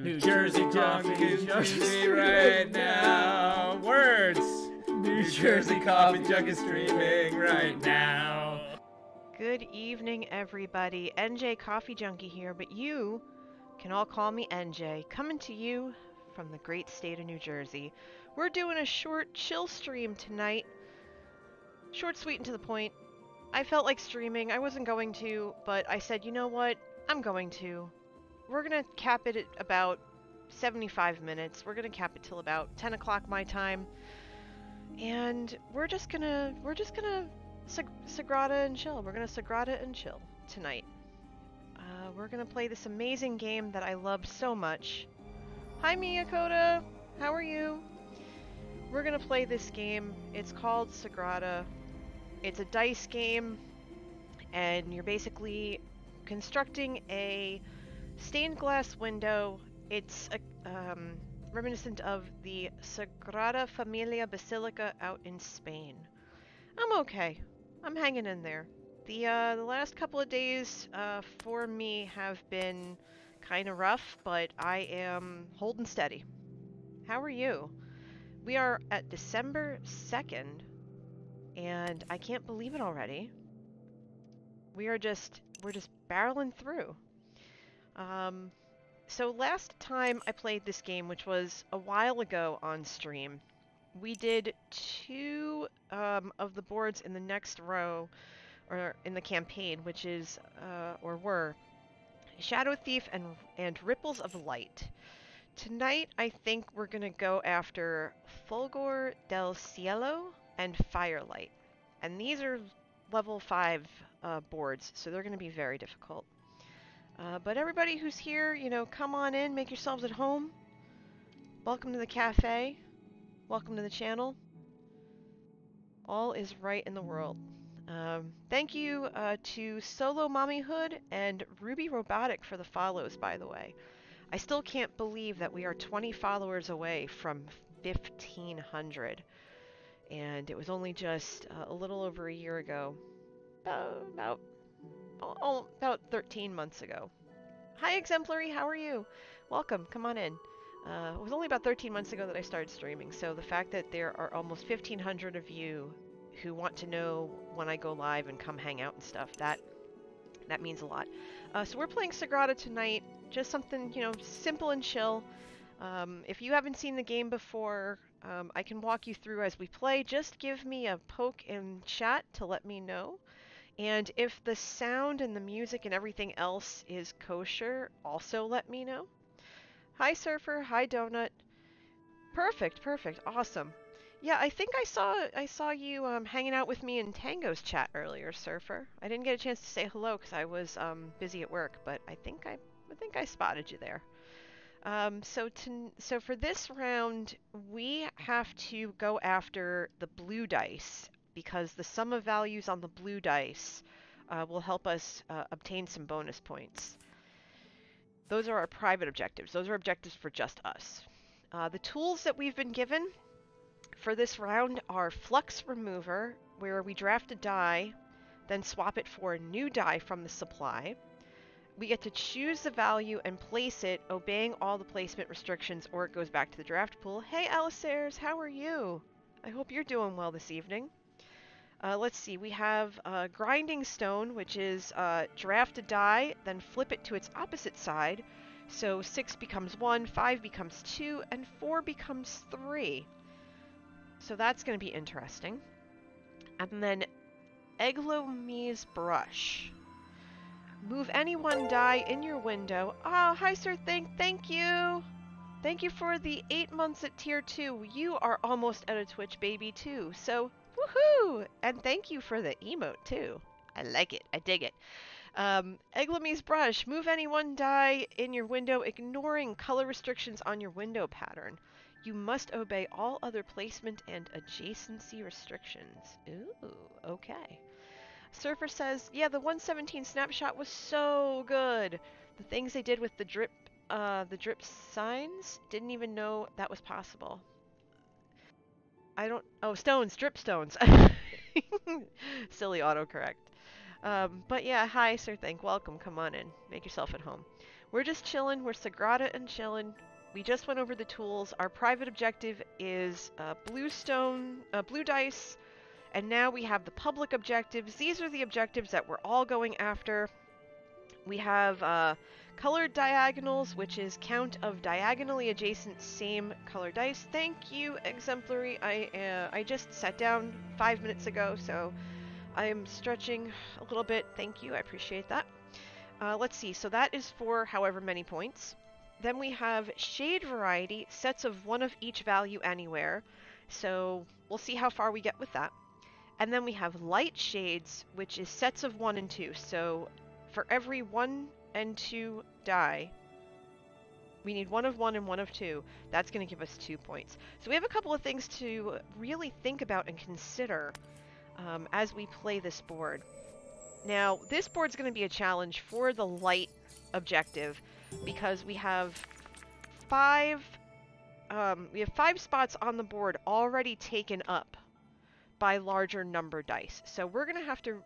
New Jersey coffee is streaming right now. Words. New Jersey coffee jug is streaming right now. Good evening, everybody. NJ Coffee Junkie here, but you can all call me NJ. Coming to you from the great state of New Jersey. We're doing a short chill stream tonight. Short, sweet, and to the point. I felt like streaming. I wasn't going to, but I said, you know what? I'm going to. We're going to cap it at about 75 minutes. We're going to cap it till about 10 o'clock my time. And we're just gonna Sagrada and chill. We're gonna Sagrada and chill tonight. We're gonna play this amazing game that I loved so much. Hi Miyakota, how are you? We're gonna play this game. It's called Sagrada. It's a dice game, and you're basically constructing a stained glass window. It's a reminiscent of the Sagrada Familia Basilica out in Spain. I'm okay. I'm hanging in there. The last couple of days for me have been kind of rough, but I am holding steady. How are you? We are at December 2nd, and I can't believe it already. We're just barreling through. So last time I played this game, which was a while ago on stream, we did two of the boards in the next row, or in the campaign, which is, or were, Shadow Thief and Ripples of Light. Tonight, I think we're going to go after Fulgor del Cielo and Firelight. And these are level 5 boards, so they're going to be very difficult. But everybody who's here, you know, come on in, make yourselves at home. Welcome to the cafe. Welcome to the channel. All is right in the world. Thank you to Solo Mommyhood and Ruby Robotic for the follows, by the way. I still can't believe that we are 20 followers away from 1,500. And it was only just a little over a year ago. About 13 months ago. Hi Exemplary, how are you? Welcome, come on in. It was only about 13 months ago that I started streaming, so the fact that there are almost 1,500 of you who want to know when I go live and come hang out and stuff, that means a lot. So we're playing Sagrada tonight, just something, you know, simple and chill. If you haven't seen the game before, I can walk you through as we play. Just give me a poke in chat to let me know. And if the sound and the music and everything else is kosher, also let me know. Hi Surfer, hi Donut. Perfect, awesome. Yeah, I think I saw you hanging out with me in Tango's chat earlier, Surfer. I didn't get a chance to say hello because I was busy at work, but I think I spotted you there. So for this round, we have to go after the blue dice, because the sum of values on the blue dice will help us obtain some bonus points. Those are our private objectives. Those are objectives for just us. The tools that we've been given for this round are Flux Remover, where we draft a die, then swap it for a new die from the supply. We get to choose the value and place it, obeying all the placement restrictions, or it goes back to the draft pool. Hey Alisaires, how are you? I hope you're doing well this evening. Let's see, we have Grinding Stone, which is draft a die, then flip it to its opposite side. So 6 becomes 1, 5 becomes 2, and 4 becomes 3. So that's going to be interesting. And then Eglome's Brush. Move any one die in your window. Oh, hi Sir thank you! Thank you for the 8 months at tier 2. You are almost at a Twitch baby too, so woohoo! And thank you for the emote too. I like it. I dig it. Eglome's Brush. Move any one die in your window, ignoring color restrictions on your window pattern. You must obey all other placement and adjacency restrictions. Ooh, okay. Surfer says, yeah, the 117 snapshot was so good. The things they did with the drip signs, didn't even know that was possible. Oh, stones, drip stones. Silly autocorrect. But yeah, hi, Sir Think. Welcome. Come on in. Make yourself at home. We're just chilling. We're Sagrada and chilling. We just went over the tools. Our private objective is blue dice, and now we have the public objectives. These are the objectives that we're all going after. We have colored diagonals, which is count of diagonally adjacent same color dice. Thank you, Exemplary. I just sat down 5 minutes ago, so I am stretching a little bit. Thank you. I appreciate that. Let's see. So that is for however many points. Then we have shade variety, sets of one of each value anywhere. So we'll see how far we get with that. And then we have light shades, which is sets of 1 and 2. So for every 1 and 2 die, we need 1 of 1 and 1 of 2. That's going to give us 2 points. So we have a couple of things to really think about and consider as we play this board. Now, this board's going to be a challenge for the light objective because we have 5 spots on the board already taken up by larger number dice. So we're gonna have to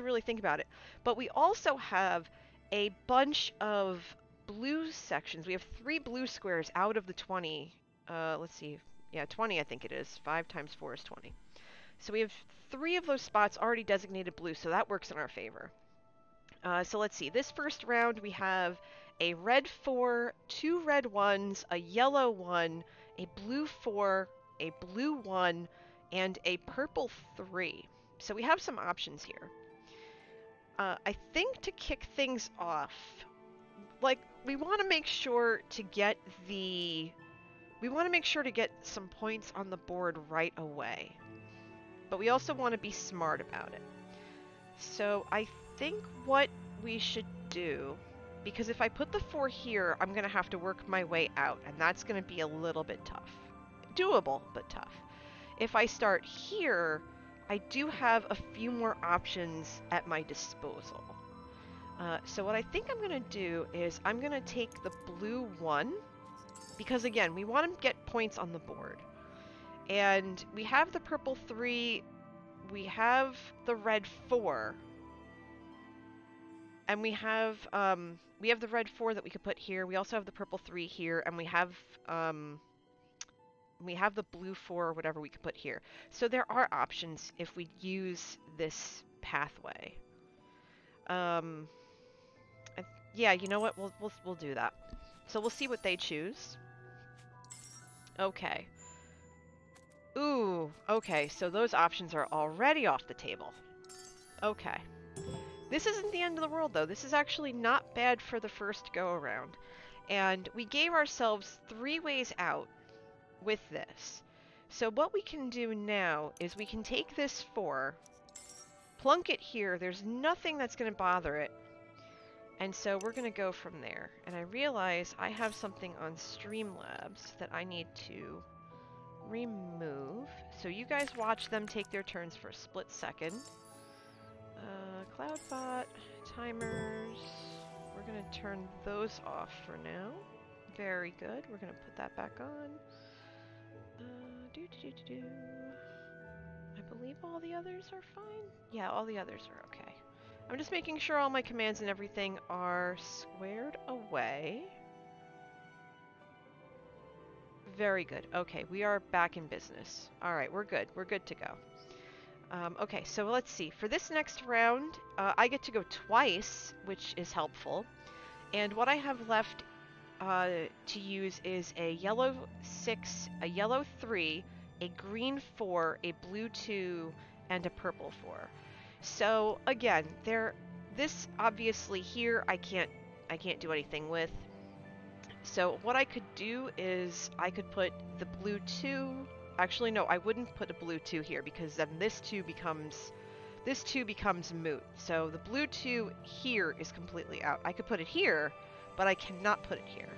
really think about it. But we also have a bunch of blue sections. We have 3 blue squares out of the 20. Let's see. Yeah, 20 I think it is. 5 times 4 is 20. So we have 3 of those spots already designated blue, so that works in our favor. So let's see. This first round we have a red 4, 2 red 1s, a yellow 1, a blue 4, a blue 1, and a purple 3. So we have some options here. I think to kick things off, like, we want to make sure to get some points on the board right away. But we also want to be smart about it. So I think what we should do, because if I put the 4 here, I'm going to have to work my way out, and that's going to be a little bit tough. Doable, but tough. If I start here, I do have a few more options at my disposal. So what I think I'm going to do is I'm going to take the blue 1, because again, we want to get points on the board. And we have the purple 3, we have the red 4, and we have the red 4 that we could put here. We also have the purple 3 here, and we have the blue 4 or whatever we could put here. So there are options if we use this pathway. Yeah, you know what? We'll do that. So we'll see what they choose. Okay. Ooh, okay, so those options are already off the table. Okay. This isn't the end of the world, though. This is actually not bad for the first go-around. And we gave ourselves 3 ways out with this. So what we can do now is we can take this 4, plunk it here. There's nothing that's going to bother it. And so we're going to go from there. And I realize I have something on Streamlabs that I need to remove. So you guys watch them take their turns for a split second. Cloudbot, timers. We're going to turn those off for now. Very good. We're going to put that back on. I believe all the others are fine. Yeah, all the others are okay. I'm just making sure all my commands and everything are squared away. Very good. Okay, we are back in business. All right, we're good. We're good to go. Okay, so let's see. For this next round, I get to go twice, which is helpful. And what I have left to use is a yellow 6, a yellow 3, a green 4, a blue 2, and a purple 4. So again, this obviously here I can't do anything with. So what I could do is I could put the blue 2. Actually, no, I wouldn't put a blue 2 here because then this 2 becomes moot. So the blue 2 here is completely out. I could put it here, but I cannot put it here.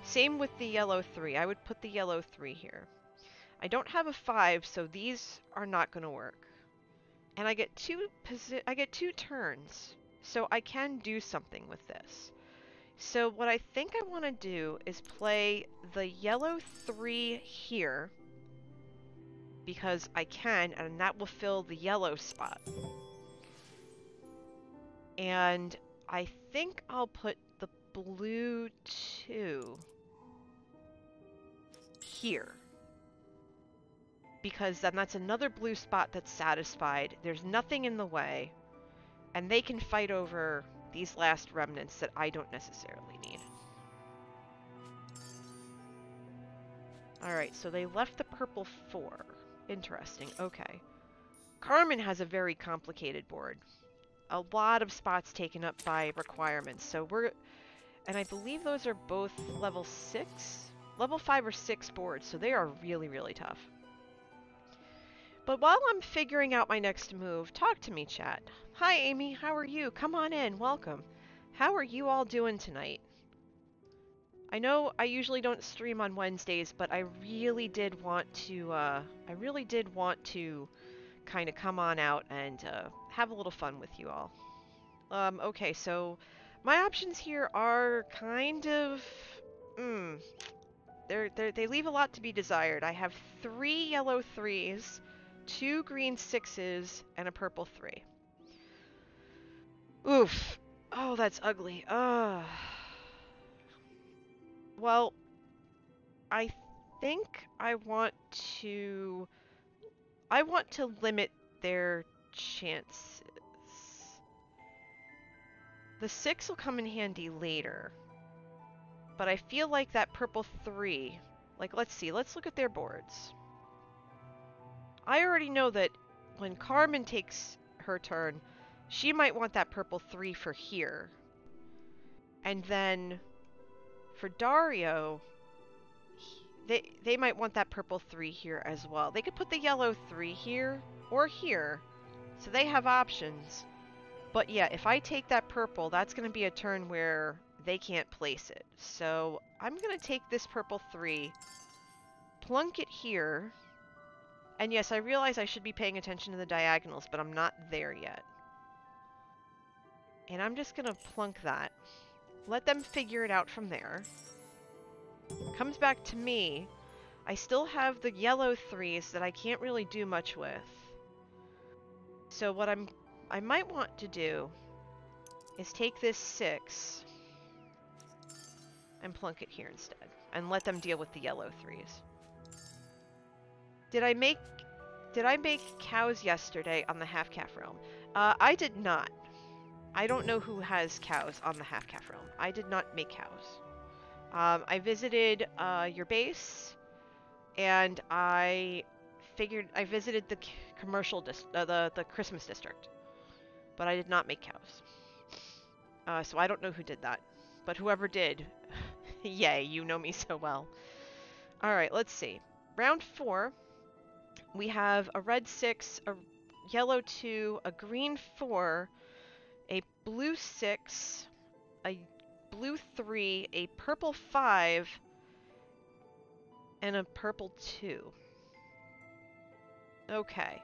Same with the yellow 3. I would put the yellow 3 here. I don't have a 5, so these are not going to work. And I get 2 turns, so I can do something with this. So what I think I want to do is play the yellow 3 here, because I can, and that will fill the yellow spot. And I think I'll put the blue 2 here. Because then that's another blue spot that's satisfied. There's nothing in the way. And they can fight over these last remnants that I don't necessarily need. Alright, so they left the purple 4. Interesting, okay. Carmen has a very complicated board. A lot of spots taken up by requirements, so we're... And I believe those are both level 6? Level 5 or 6 boards, so they are really, really tough. But while I'm figuring out my next move, talk to me, chat. Hi, Amy, how are you? Come on in, welcome. How are you all doing tonight? I know I usually don't stream on Wednesdays, but I really did want to, kind of come on out and have a little fun with you all. Okay, so my options here are kind of, they leave a lot to be desired. I have 3 yellow 3s, 2 green 6s, and a purple 3. Oof. Oh, that's ugly. Well, I think I want to limit their chances. The 6 will come in handy later. But I feel like that purple 3, like, let's see, let's look at their boards. I already know that when Carmen takes her turn, she might want that purple 3 for here. And then for Dario, they might want that purple 3 here as well. They could put the yellow 3 here or here, so they have options. But yeah, if I take that purple, that's going to be a turn where they can't place it. So I'm going to take this purple 3, plunk it here, and yes, I realize I should be paying attention to the diagonals, but I'm not there yet. And I'm just going to plunk that. Let them figure it out from there. Comes back to me. I still have the yellow 3s that I can't really do much with. So what I might want to do is take this 6 and plunk it here instead, and let them deal with the yellow 3s. Did I make cows yesterday on the half-calf realm? I did not. I don't know who has cows on the half-calf realm. I did not make cows. I visited your base, and I visited the commercial the Christmas district, but I did not make cows. So I don't know who did that, but whoever did, yay, you know me so well. All right, let's see. Round 4, we have a red 6, a yellow 2, a green 4, a blue 6, a blue 3, a purple 5, and a purple 2. Okay.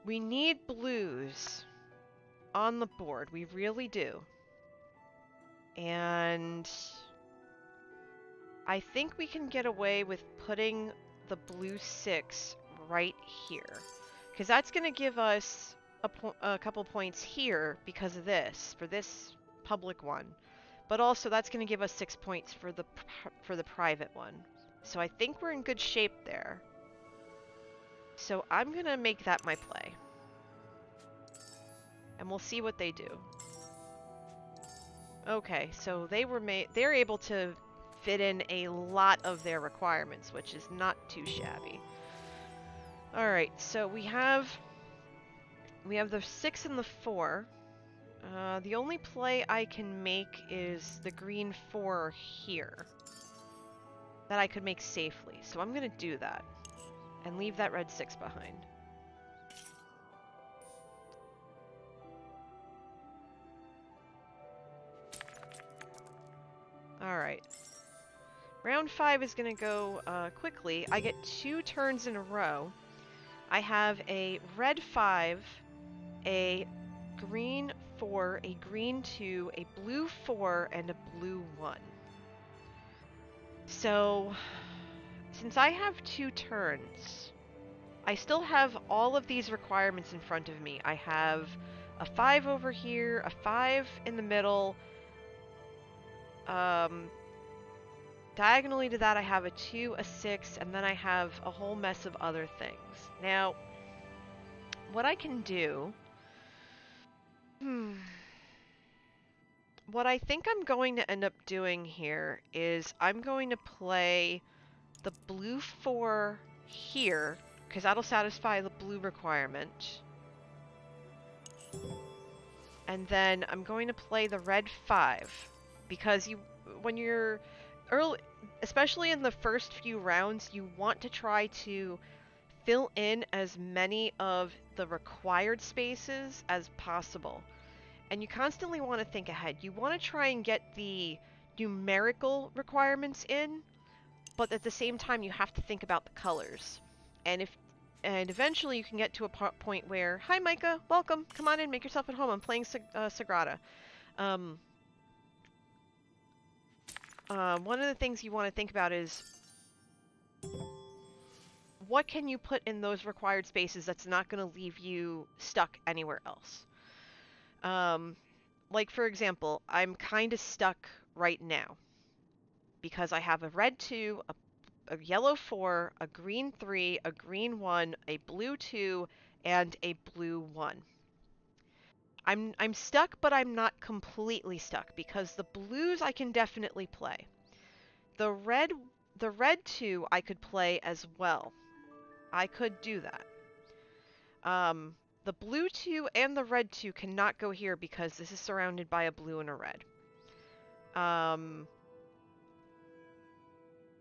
We need blues on the board. We really do. And I think we can get away with putting the blue 6 right here. Because that's going to give us a couple points here because of this, for this public one. But also that's going to give us 6 points for the private one. So I think we're in good shape there. So I'm going to make that my play. And we'll see what they do. Okay, so they're able to fit in a lot of their requirements, which is not too shabby. Alright, so we have the 6 and the 4. The only play I can make is the green 4 here. That I could make safely. So I'm going to do that. And leave that red 6 behind. Alright. Round 5 is going to go quickly. I get 2 turns in a row. I have a red 5, a green 4, a green 2, a blue 4, and a blue 1. So, since I have 2 turns, I still have all of these requirements in front of me. I have a 5 over here, a 5 in the middle, Diagonally to that, I have a 2, a 6, and then I have a whole mess of other things. Now, what I can do... What I think I'm going to end up doing here is I'm going to play the blue 4 here, because that'll satisfy the blue requirement. And then I'm going to play the red 5, because when you're early, especially in the first few rounds, you want to try to fill in as many of the required spaces as possible. And you constantly want to think ahead. You want to try and get the numerical requirements in, but at the same time you have to think about the colors. And eventually you can get to a point where, hi Micah, welcome, come on in, make yourself at home. I'm playing Sagrada. One of the things you want to think about is, what can you put in those required spaces that's not going to leave you stuck anywhere else? Like for example, I'm kind of stuck right now because I have a red 2, a yellow 4, a green 3, a green 1, a blue 2, and a blue 1. I'm stuck, but I'm not completely stuck because the blues I can definitely play. The red 2 I could play as well. I could do that. The blue 2 and the red 2 cannot go here because this is surrounded by a blue and a red.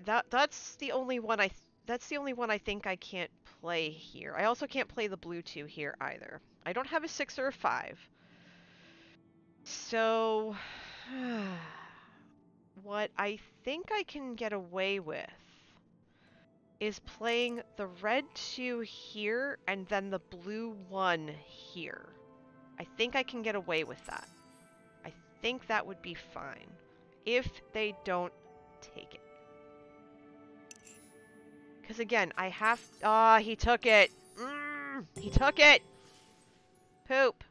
That's the only one I think I can't play here. I also can't play the blue 2 here either. I don't have a 6 or a 5. So what I think I can get away with is playing the red 2 here and then the blue 1 here. I think I can get away with that. I think that would be fine if they don't take it. Because again, I have... he took it! He took it! Poop!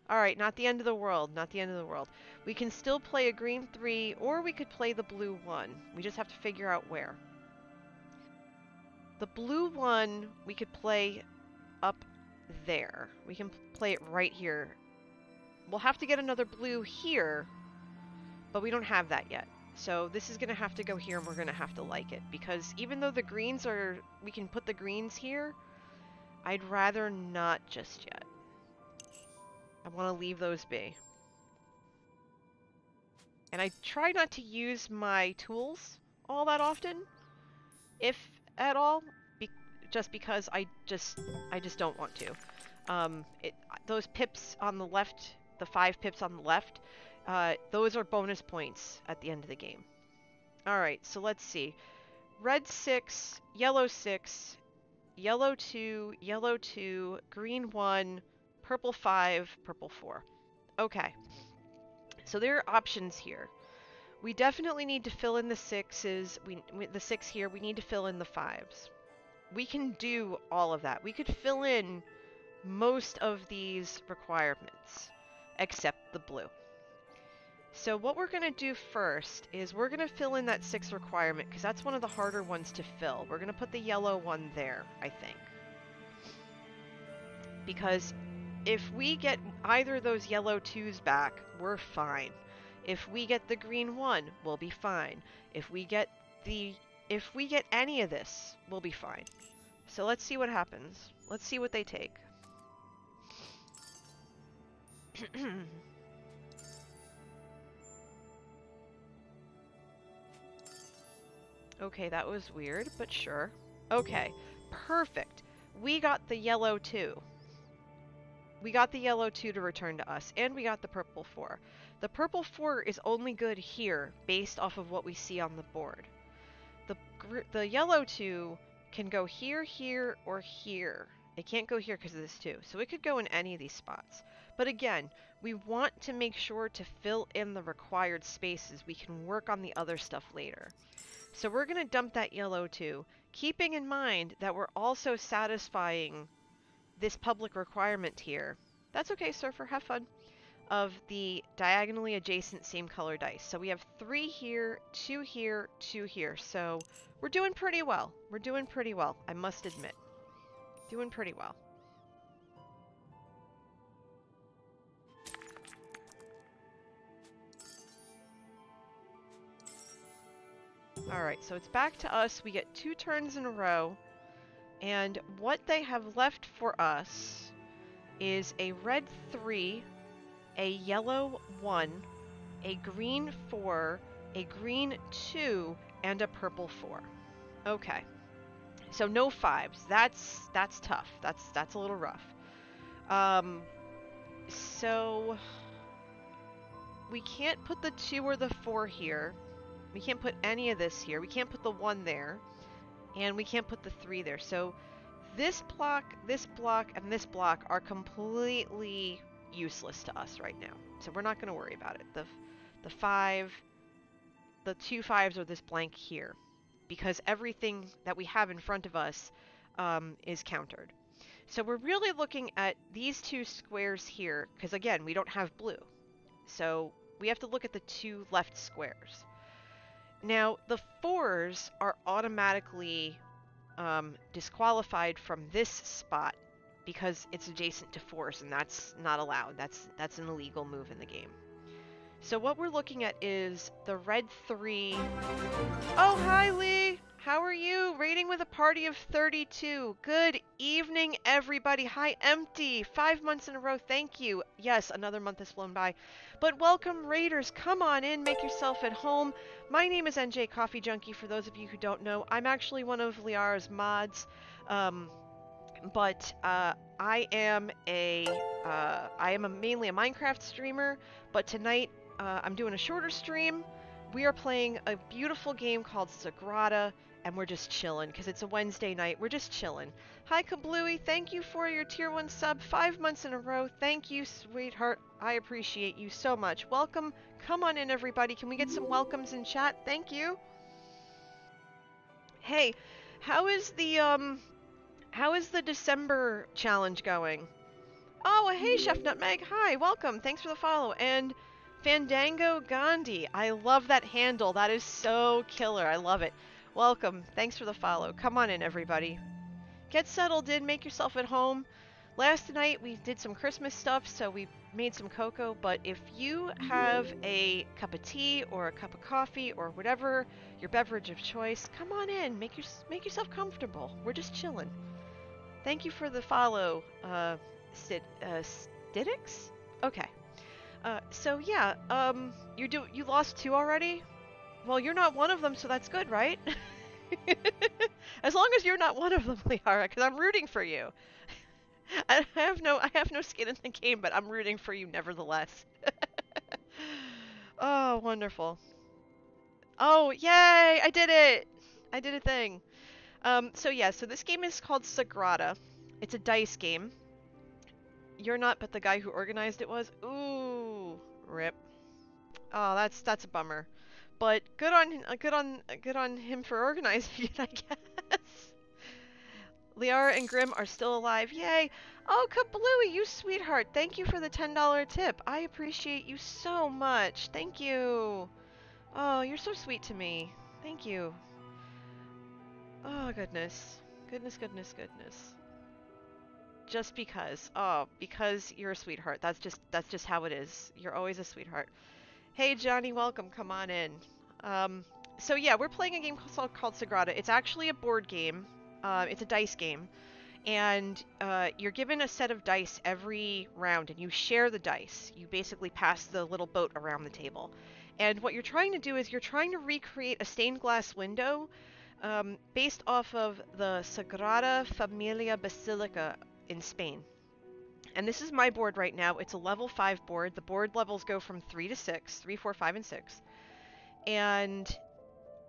Alright, not the end of the world. Not the end of the world. We can still play a green 3, or we could play the blue 1. We just have to figure out where. The blue 1, we could play up there. We can play it right here. We'll have to get another blue here, but we don't have that yet. So this is going to have to go here, and we're going to have to like it. Because even though the greens are... we can put the greens here, I'd rather not just yet. I want to leave those be. And I try not to use my tools all that often, if at all, just because I just don't want to. Those pips on the left, the 5 pips on the left, those are bonus points at the end of the game. Alright, so let's see. Red 6, yellow 6, yellow 2, green 1, purple 5, purple 4. Okay. So there are options here. We definitely need to fill in the 6s. The 6 here, we need to fill in the 5s. We can do all of that. We could fill in most of these requirements, except the blue. So what we're going to do first is we're going to fill in that 6 requirement, because that's one of the harder ones to fill. We're going to put the yellow one there, I think. Because if we get either of those yellow 2s back, we're fine. If we get the green 1, we'll be fine. If we get any of this, we'll be fine. So let's see what happens. Let's see what they take. Okay, that was weird, but sure. Okay, perfect. We got the yellow 2. We got the yellow 2 to return to us, and we got the purple 4. The purple 4 is only good here, based off of what we see on the board. The yellow 2 can go here, here, or here. It can't go here because of this 2, so it could go in any of these spots. But again, we want to make sure to fill in the required spaces. We can work on the other stuff later. So we're going to dump that yellow 2, keeping in mind that we're also satisfying this public requirement here. That's okay, Surfer, have fun. of the diagonally adjacent same color dice. So we have 3 here, 2 here, 2 here. So we're doing pretty well. We're doing pretty well, I must admit. Doing pretty well. Alright, so it's back to us. We get 2 turns in a row. And what they have left for us is a red 3, a yellow 1, a green 4, a green 2, and a purple 4. Okay. So no 5s. That's tough. That's a little rough. So we can't put the 2 or the 4 here. We can't put any of this here. We can't put the 1 there. And we can't put the 3 there. So this block, and this block are completely useless to us right now. So we're not going to worry about it. The 5, the 2 5s are this blank here. Because everything that we have in front of us is countered. So we're really looking at these 2 squares here. Because again, we don't have blue. So we have to look at the 2 left squares. Now, the 4s are automatically disqualified from this spot because it's adjacent to 4s, and that's not allowed. That's an illegal move in the game. So what we're looking at is the red 3. Oh, hi, Lee! How are you? Raiding with a party of 32. Good evening, everybody. Hi, Empty. 5 months in a row. Thank you. Yes, another month has flown by. But welcome, Raiders. Come on in. Make yourself at home. My name is NJ Coffee Junkie, for those of you who don't know. I'm actually one of Liara's mods. But I am mainly a Minecraft streamer. But tonight, I'm doing a shorter stream. We are playing a beautiful game called Sagrada, and we're just chilling because it's a Wednesday night. We're just chilling. Hi, Kablooey. Thank you for your tier 1 sub 5 months in a row. Thank you, sweetheart. I appreciate you so much. Welcome. Come on in, everybody. Can we get some welcomes in chat? Thank you. Hey, how is the December challenge going? Oh, hey, Chef Nutmeg. Hi, welcome. Thanks for the follow. And Fandango Gandhi. I love that handle. That is so killer. I love it. Welcome. Thanks for the follow. Come on in, everybody. Get settled in. Make yourself at home. Last night we did some Christmas stuff, so we made some cocoa. But if you have a cup of tea or a cup of coffee or whatever your beverage of choice, come on in. Make yourself comfortable. We're just chilling. Thank you for the follow, Stidix? Okay. So yeah, you lost 2 already? Well, you're not one of them, so that's good, right? As long as you're not one of them, Liara, because I'm rooting for you. I have no skin in the game, but I'm rooting for you nevertheless. Oh, wonderful. Oh, yay! I did it! I did a thing. So yeah, so this game is called Sagrada. It's a dice game. You're not, but the guy who organized it was. Ooh, rip. Oh, that's a bummer. But good on him for organizing it, I guess. Liara and Grim are still alive. Yay! Oh, Kablooey, you sweetheart. Thank you for the $10 tip. I appreciate you so much. Thank you. Oh, you're so sweet to me. Thank you. Oh, goodness. Goodness. Just because. Oh, because you're a sweetheart. That's just how it is. You're always a sweetheart. Hey, Johnny, welcome. Come on in. So yeah, we're playing a game called Sagrada. It's actually a board game. It's a dice game. And you're given a set of dice every round, and you share the dice. You basically pass the little boat around the table. And what you're trying to do is you're trying to recreate a stained glass window based off of the Sagrada Familia Basilica in Spain. And this is my board right now. It's a level 5 board. The board levels go from 3 to 6, 3, 4, 5, and 6. And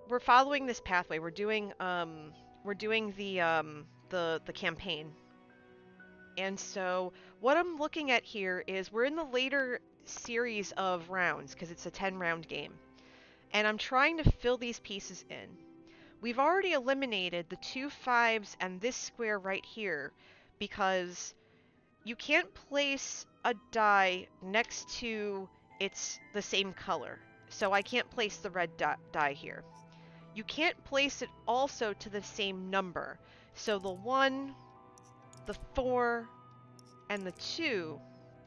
we're following this pathway. We're doing the campaign. And so what I'm looking at here is we're in the later series of rounds because it's a 10-round game. And I'm trying to fill these pieces in. We've already eliminated the 2 5s and this square right here because you can't place a die next to the same color. So I can't place the red die here. You can't place it also to the same number. So the 1, the 4, and the 2,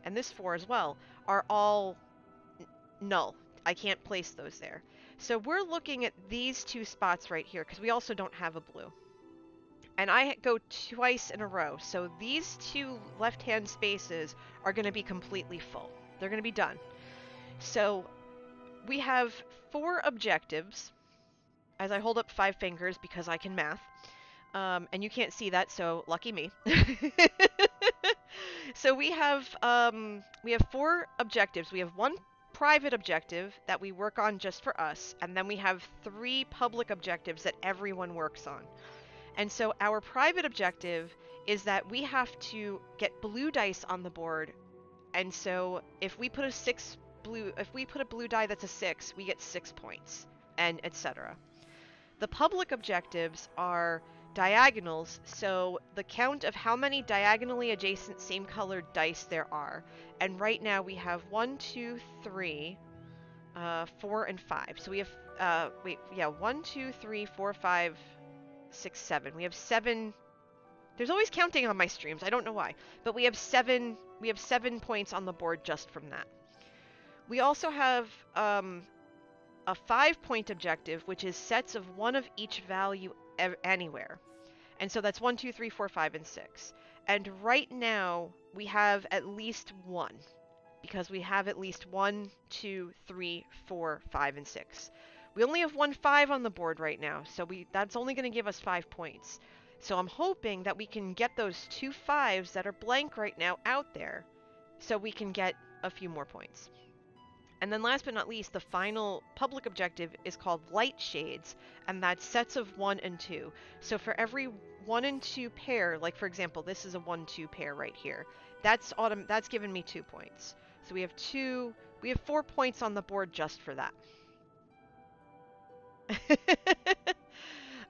and this 4 as well, are all null. I can't place those there. So we're looking at these 2 spots right here, because we also don't have a blue. And I go twice in a row, so these 2 left-hand spaces are going to be completely full. They're going to be done. So we have 4 objectives, as I hold up 5 fingers because I can math. And you can't see that, so lucky me. So we have 4 objectives. We have 1 private objective that we work on just for us, and then we have 3 public objectives that everyone works on. And so our private objective is that we have to get blue dice on the board. And so if we put a blue die that's a 6, we get 6 points, and etc. The public objectives are diagonals, so the count of how many diagonally adjacent same colored dice there are. And right now we have 1, 2, 3, 4, and 5. So we have 1, 2, 3, 4, 5, 6, 7. We have 7. There's always counting on my streams. I don't know why, but we have 7 points on the board just from that. We also have a 5-point objective, which is sets of 1 of each value anywhere. And so that's 1, 2, 3, 4, 5, and 6. And right now we have at least 1, because we have at least 1, 2, 3, 4, 5, and 6. We only have 1 5 on the board right now, so that's only going to give us 5 points. So I'm hoping that we can get those 2 5s that are blank right now out there, so we can get a few more points. And then last but not least, the final public objective is called Light Shades, and that's sets of 1 and 2. So for every 1 and 2 pair, like for example, this is a 1-2 pair right here, that's given me 2 points. So we have 4 points on the board just for that.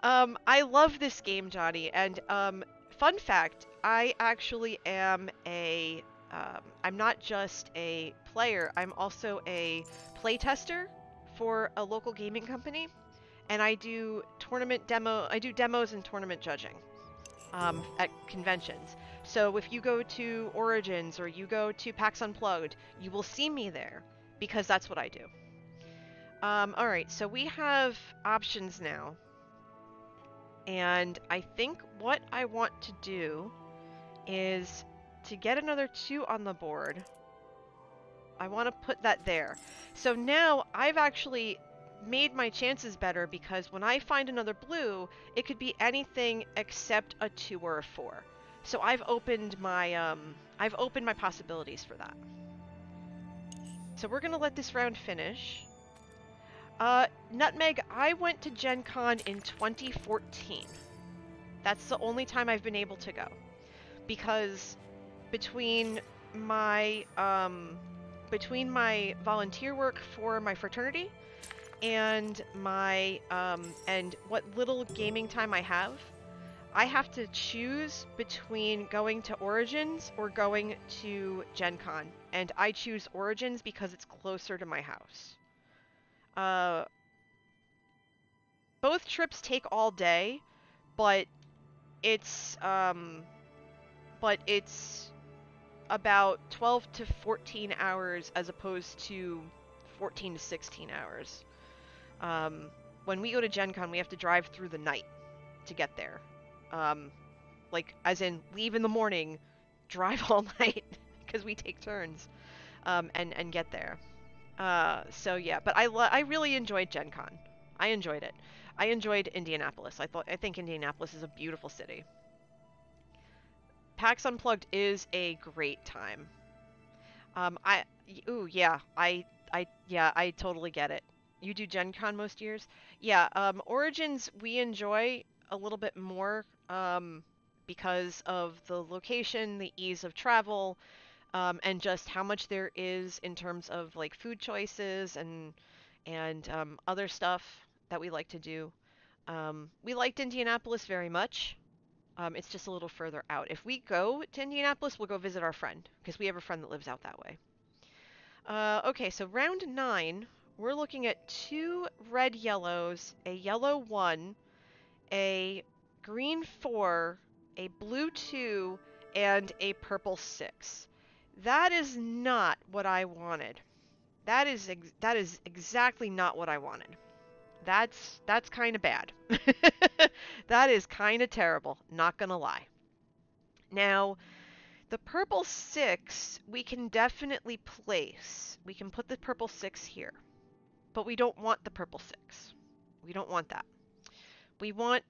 I love this game, Johnny, and fun fact, I actually am I'm not just a player, I'm also a playtester for a local gaming company, and I do demos and tournament judging at conventions. So if you go to Origins or you go to PAX Unplugged, you will see me there, because that's what I do. Alright, so we have options now. And I think what I want to do is to get another 2 on the board. I want to put that there. So now I've actually made my chances better, because when I find another blue, it could be anything except a 2 or a 4. So I've opened my possibilities for that. So we're gonna let this round finish. Nutmeg, I went to Gen Con in 2014. That's the only time I've been able to go. Because between my volunteer work for my fraternity and and what little gaming time I have to choose between going to Origins or going to Gen Con. And I choose Origins because it's closer to my house. Both trips take all day, but it's about 12 to 14 hours as opposed to 14 to 16 hours. When we go to Gen Con, we have to drive through the night to get there. Like, as in, leave in the morning, drive all night, because we take turns, and get there. So yeah, but I really enjoyed Gen Con. I enjoyed it. I enjoyed Indianapolis. I think Indianapolis is a beautiful city. PAX Unplugged is a great time. I totally get it. You do Gen Con most years? Yeah, Origins we enjoy a little bit more, because of the location, the ease of travel, and just how much there is in terms of like food choices and other stuff that we like to do. We liked Indianapolis very much. It's just a little further out. If we go to Indianapolis, we'll go visit our friend, because we have a friend that lives out that way. Okay, so round 9, we're looking at 2 red yellows, a yellow 1, a green 4, a blue 2, and a purple 6. That is not what I wanted. That is exactly not what I wanted. That's kind of bad. That is kind of terrible, not gonna lie. Now, the purple 6 we can definitely place. We can put the purple 6 here. But we don't want the purple 6. We don't want that. We want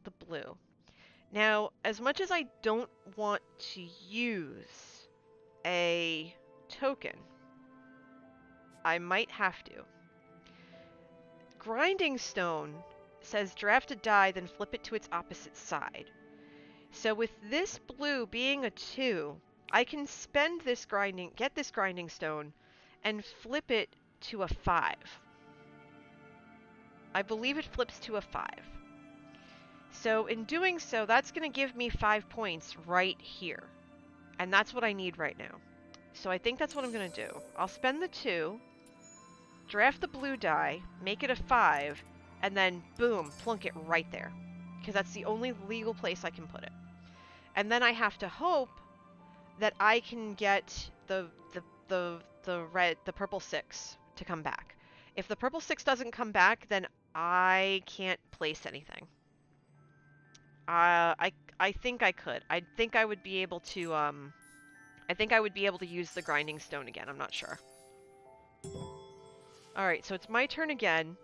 the blue. Now, as much as I don't want to use a token, I might have to. Grinding Stone says draft a die, then flip it to its opposite side. So with this blue being a 2, I can spend this get this Grinding Stone, and flip it to a 5. I believe it flips to a 5. So in doing so, that's going to give me 5 points right here. And that's what I need right now. So I think that's what I'm going to do. I'll spend the 2, draft the blue die, make it a 5, and then boom, plunk it right there. Because that's the only legal place I can put it. And then I have to hope that I can get the purple 6 to come back. If the purple 6 doesn't come back, then I can't place anything. I think I could. I think I would be able to use the Grinding Stone again. I'm not sure. Alright, so it's my turn again.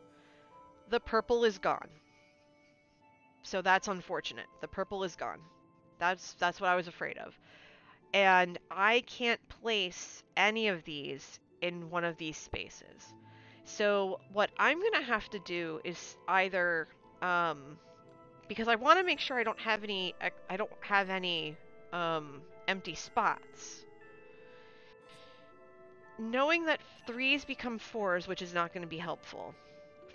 The purple is gone. So that's unfortunate. The purple is gone. That's what I was afraid of. And I can't place any of these in one of these spaces. So what I'm going to have to do is either because I want to make sure I don't have any empty spots. Knowing that 3s become 4s, which is not going to be helpful.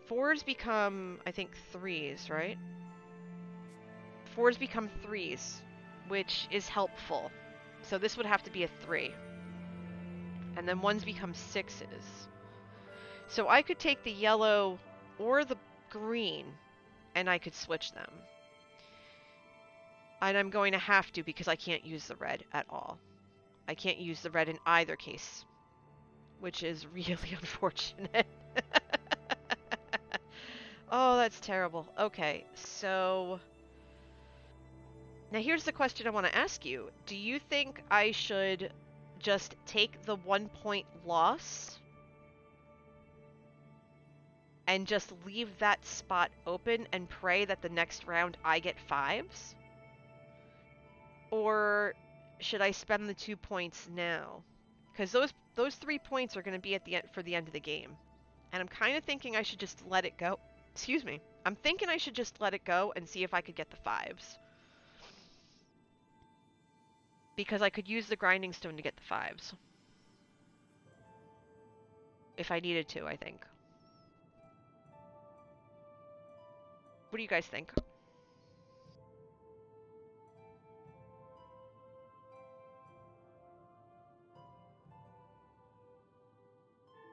4s become, I think, 3s, right? 4s become 3s, which is helpful. So this would have to be a 3. And then 1s become 6s. So I could take the yellow or the green, and I could switch them. And I'm going to have to because I can't use the red at all. I can't use the red in either case, which is really unfortunate. Oh, that's terrible. Okay, so now here's the question I want to ask you. Do you think I should just take the 1 point loss and just leave that spot open and pray that the next round I get 5s? Or should I spend the 2 points now? Because those 3 points are going to be at the end for the end of the game. And I'm kind of thinking I should just let it go. Excuse me. I'm thinking I should just let it go and see if I could get the 5s. Because I could use the Grinding Stone to get the 5s. If I needed to, I think. What do you guys think?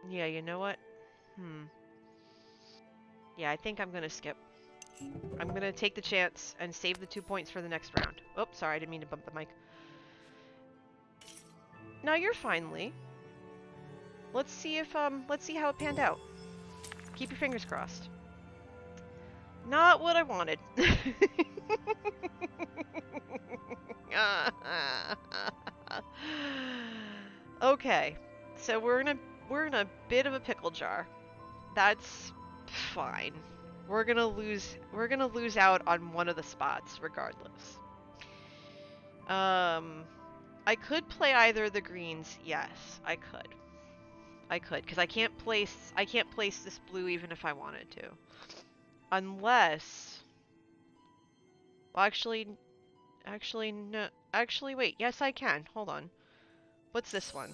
Yeah, you know what? Yeah, I think I'm gonna skip. I'm gonna take the chance and save the 2 points for the next round. Oops, sorry, I didn't mean to bump the mic. No, you're fine, Lee. Let's see how it panned out. Keep your fingers crossed. Not what I wanted. Okay, so we're in a bit of a pickle jar. That's fine. We're gonna lose out on one of the spots regardless. I could play either of the greens. Yes, I could. Because I can't place this blue even if I wanted to. Unless, well, actually no. Actually, wait. Yes, I can. Hold on. What's this one?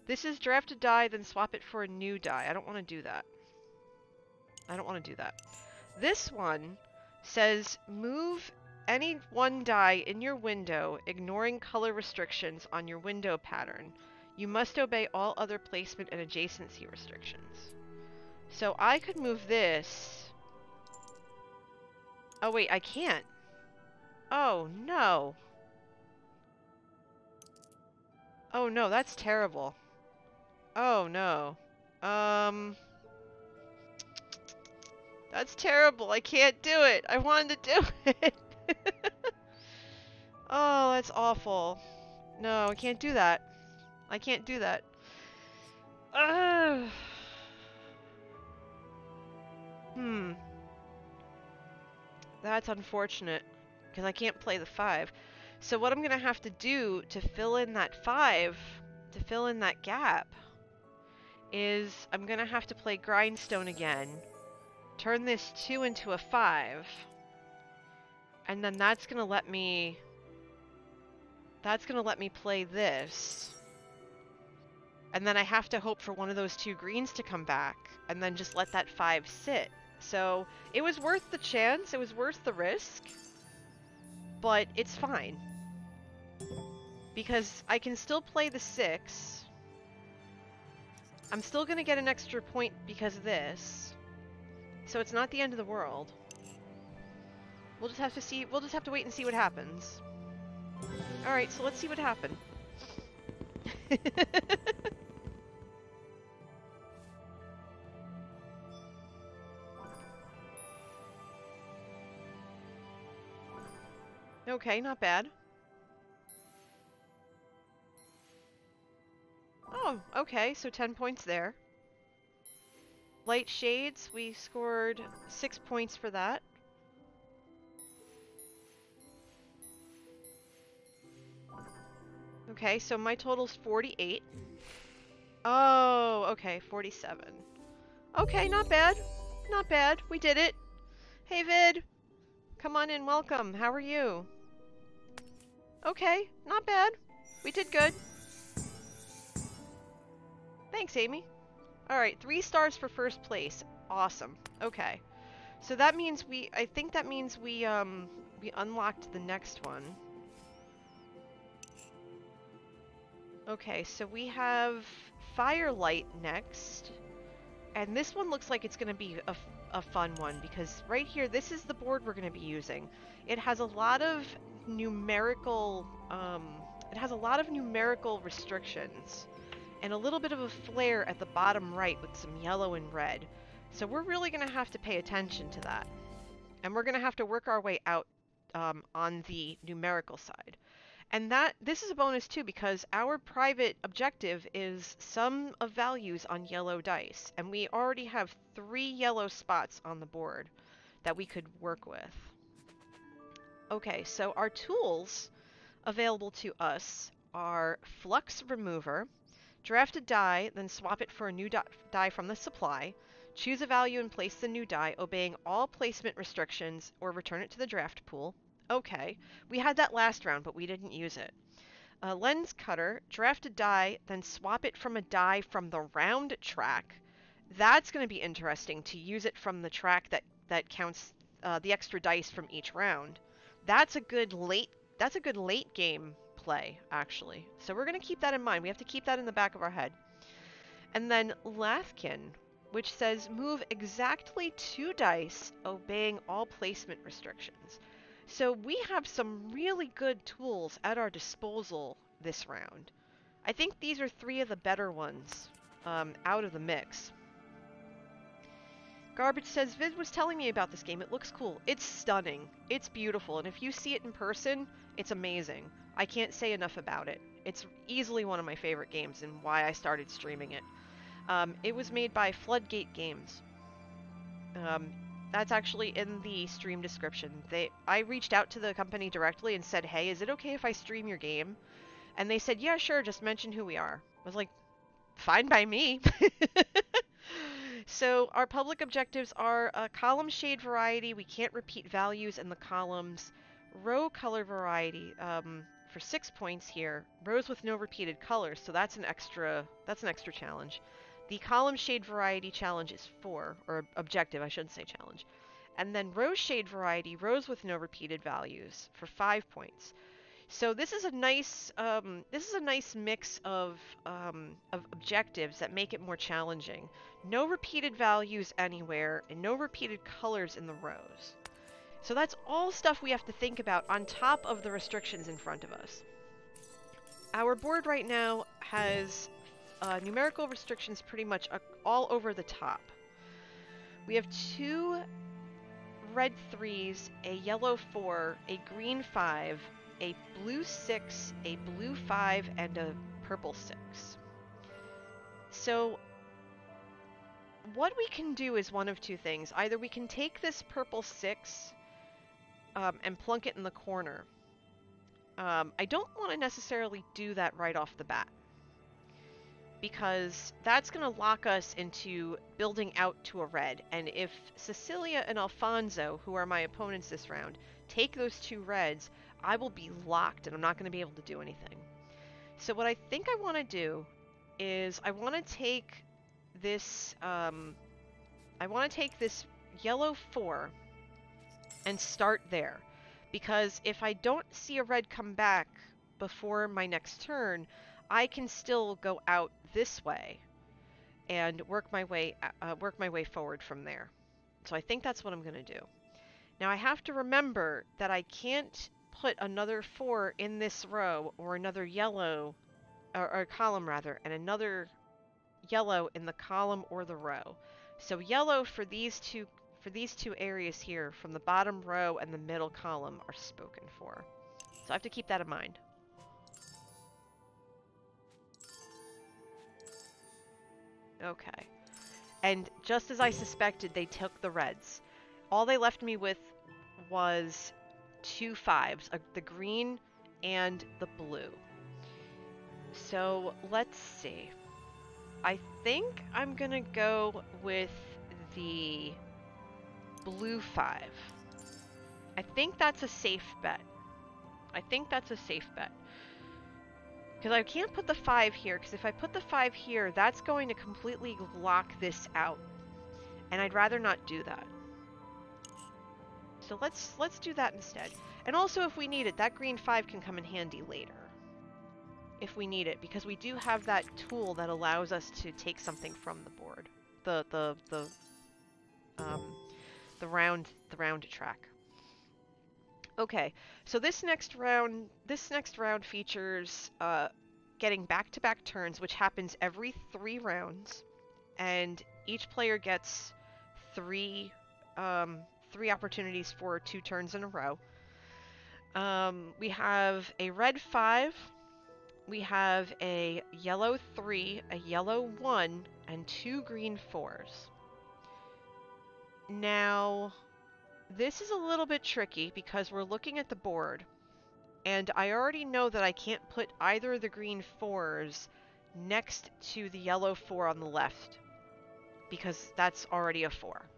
This is draft a die, then swap it for a new die. I don't want to do that. I don't want to do that. This one says move any one die in your window, ignoring color restrictions on your window pattern. You must obey all other placement and adjacency restrictions. So I could move this. Oh wait, I can't. Oh no. Oh no, that's terrible. Oh no. That's terrible. I can't do it. I wanted to do it. Oh, that's awful. No, I can't do that. I can't do that. Ugh. Hmm. That's unfortunate, because I can't play the 5. So what I'm going to have to do to fill in that 5, to fill in that gap, is I'm going to have to play Grindstone again, turn this 2 into a 5, and then that's going to let me play this. And then I have to hope for one of those 2 greens to come back, and then just let that 5 sit. So it was worth the chance, it was worth the risk, but it's fine. Because I can still play the 6. I'm still gonna get an extra point because of this. So it's not the end of the world. We'll just have to see, we'll just have to wait and see what happens. Alright, so let's see what happened. Okay, not bad. Oh, okay, so 10 points there. Light Shades, we scored 6 points for that. Okay, so my total's 48. Oh, okay, 47. Okay, not bad. Not bad. We did it. Hey, Vid. Come on in, welcome. How are you? Okay, not bad. We did good. Thanks, Amy. Alright, 3 stars for first place. Awesome. Okay. So that means I think that means we unlocked the next one. Okay, so we have Firelight next. And this one looks like it's going to be a fun one, because right here, this is the board we're going to be using. It has a lot of numerical, restrictions, and a little bit of a flare at the bottom right with some yellow and red. So we're really going to have to pay attention to that. And we're going to have to work our way out on the numerical side. And this is a bonus too, because our private objective is sum of values on yellow dice. And we already have 3 yellow spots on the board that we could work with. Okay, so our tools available to us are Flux Remover, draft a die, then swap it for a new die from the supply, choose a value and place the new die, obeying all placement restrictions, or return it to the draft pool. Okay, we had that last round, but we didn't use it. Lens Cutter, draft a die, then swap it from a die from the round track. That's going to be interesting, to use it from the track that counts the extra dice from each round. That's a good late game play, actually. So we're going to keep that in mind. We have to keep that in the back of our head. And then Lathkin, which says move exactly 2 dice, obeying all placement restrictions. So we have some really good tools at our disposal this round. I think these are 3 of the better ones out of the mix. Garbage says, Vid was telling me about this game. It looks cool. It's stunning. It's beautiful. And if you see it in person, it's amazing. I can't say enough about it. It's easily one of my favorite games and why I started streaming it. It was made by Floodgate Games. That's actually in the stream description. I reached out to the company directly and said, hey, is it okay if I stream your game? And they said, yeah, sure, just mention who we are. I was like, fine by me. So our public objectives are column shade variety. We can't repeat values in the columns. Row color variety for 6 points here. Rows with no repeated colors, so that's an extra challenge. The column shade variety challenge is 4, or objective, I shouldn't say challenge. And then rose shade variety, rose with no repeated values for 5 points. So this is a nice mix of objectives that make it more challenging. No repeated values anywhere, and no repeated colors in the rows. So that's all stuff we have to think about on top of the restrictions in front of us. Our board right now has numerical restrictions pretty much all over the top. We have 2 red 3s, a yellow 4, a green 5, a blue 6, a blue 5, and a purple 6. So what we can do is one of 2 things. Either we can take this purple 6 and plunk it in the corner. I don't want to necessarily do that right off the bat, because that's going to lock us into building out to a red. And if Cecilia and Alfonso, who are my opponents this round, take those 2 reds, I will be locked and I'm not going to be able to do anything. So what I think I want to do is I want to take this yellow 4 and start there. Because if I don't see a red come back before my next turn, I can still go out this way and work my way forward from there. So I think that's what I'm going to do. Now I have to remember that I can't put another 4 in this row, or another yellow, or column rather, and another yellow in the column or the row. So yellow for these two areas here, from the bottom row and the middle column, are spoken for. So I have to keep that in mind. Okay. And just as I suspected, they took the reds. All they left me with was 2 5s, the green and the blue. So let's see. I think I'm gonna go with the blue 5. I think that's a safe bet. Because I can't put the 5 here, because if I put the 5 here, that's going to completely lock this out. And I'd rather not do that. So let's do that instead. And also, if we need it, that green 5 can come in handy later. If we need it, because we do have that tool that allows us to take something from the board. The round track. Okay, so this next round features getting back-to-back turns, which happens every 3 rounds, and each player gets 3 opportunities for 2 turns in a row. We have a red 5, we have a yellow 3, a yellow 1, and 2 green 4s. Now, this is a little bit tricky because we're looking at the board, and I already know that I can't put either of the green 4s next to the yellow 4 on the left, because that's already a 4.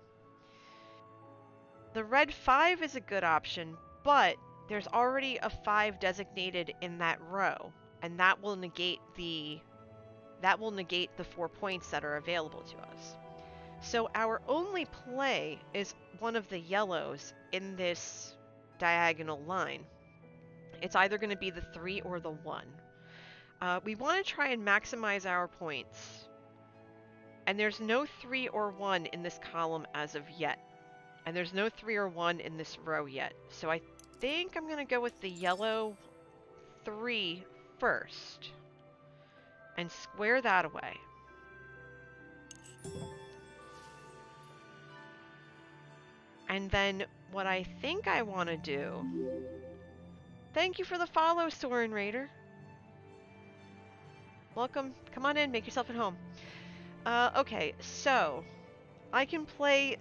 The red 5 is a good option, but there's already a 5 designated in that row, and that will negate the 4 points that are available to us. So our only play is one of the yellows in this diagonal line. It's either going to be the 3 or the 1. We want to try and maximize our points. And there's no 3 or 1 in this column as of yet. And there's no 3 or 1 in this row yet. So I think I'm going to go with the yellow 3 first. And square that away. And then what I think I want to do... Thank you for the follow, Soren Raider. Welcome. Come on in. Make yourself at home. Okay, so... I can't play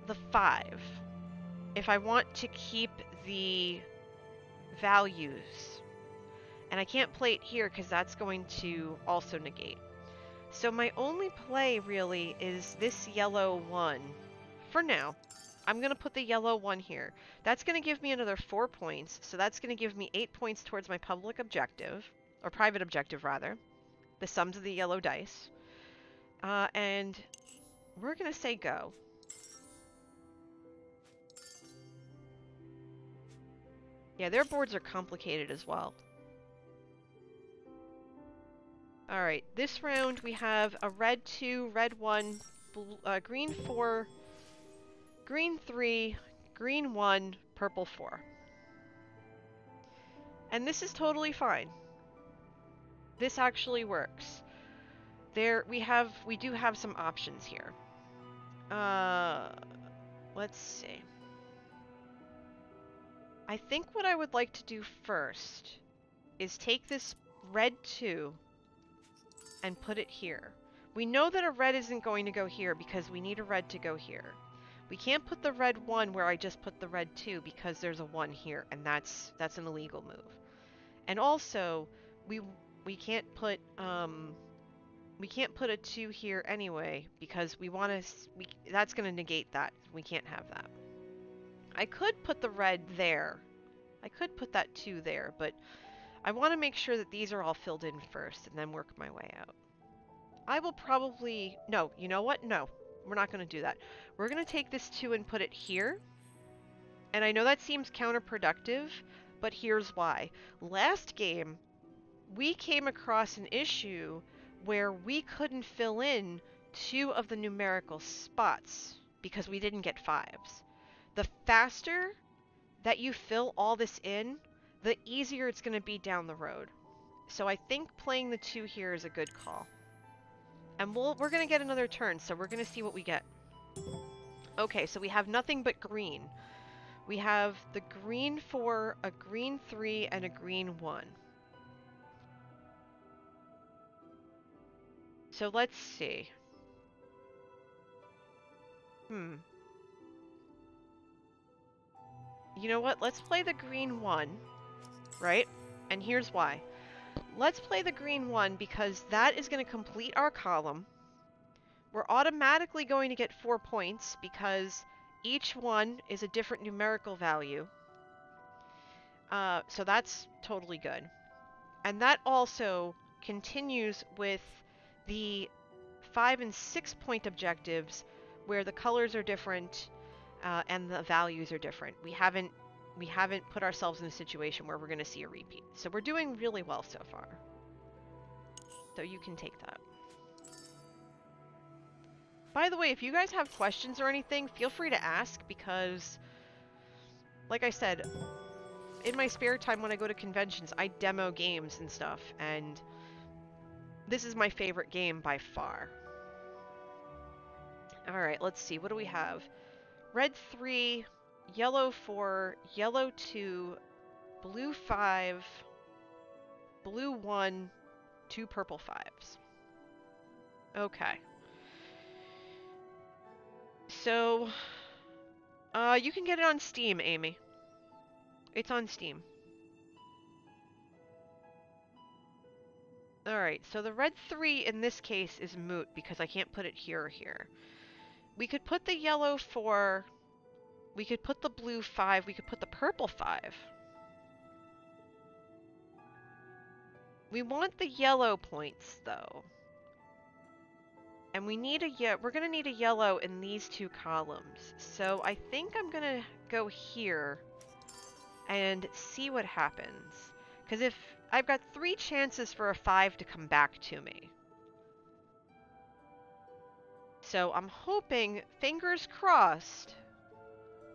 the 5 if I want to keep the values. And I can't play it here because that's going to also negate. So my only play, really, is this yellow 1. For now. I'm going to put the yellow 1 here. That's going to give me another 4 points, so that's going to give me 8 points towards my public objective, or private objective, rather. The sums of the yellow dice. And We're gonna say go. Yeah, their boards are complicated as well. Alright, this round we have a red 2, red 1, green 4, green 3, green 1, purple 4. And this is totally fine. This actually works. We do have some options here. Let's see. I think what I would like to do first is take this red 2 and put it here. We know that a red isn't going to go here because we need a red to go here. We can't put the red 1 where I just put the red 2 because there's a 1 here, and that's an illegal move. And also, we can't put a 2 here anyway because we want to. That's going to negate that. We can't have that. I could put the red there. I could put that 2 there, but I want to make sure that these are all filled in first and then work my way out. I will probably... No, you know what? No, we're not going to do that. We're going to take this 2 and put it here. And I know that seems counterproductive, but here's why. Last game, we came across an issue where we couldn't fill in 2 of the numerical spots because we didn't get 5s. The faster that you fill all this in, the easier it's going to be down the road. So I think playing the 2 here is a good call. And we're going to get another turn, so we're going to see what we get. Okay, so we have nothing but green. We have the green 4, a green 3, and a green 1. So let's see. You know what? Let's play the green 1, right? And here's why. Let's play the green 1 because that is going to complete our column. We're automatically going to get 4 points because each one is a different numerical value. So that's totally good. And that also continues with the 5 and 6 point objectives where the colors are different and the values are different. We haven't put ourselves in a situation where we're going to see a repeat. So we're doing really well so far. So you can take that. By the way, if you guys have questions or anything, feel free to ask because, like I said, in my spare time when I go to conventions, I demo games and stuff, and this is my favorite game by far. Alright, let's see. What do we have? Red 3, yellow 4, yellow 2, blue 5, blue 1, 2 purple 5s. Okay. So, you can get it on Steam, Amy. It's on Steam. Alright, so the red 3 in this case is moot because I can't put it here or here. We could put the yellow 4, we could put the blue 5, we could put the purple 5. We want the yellow points, though. And we're going to need a yellow in these 2 columns. So I think I'm going to go here and see what happens. Because if I've got 3 chances for a 5 to come back to me. So I'm hoping, fingers crossed,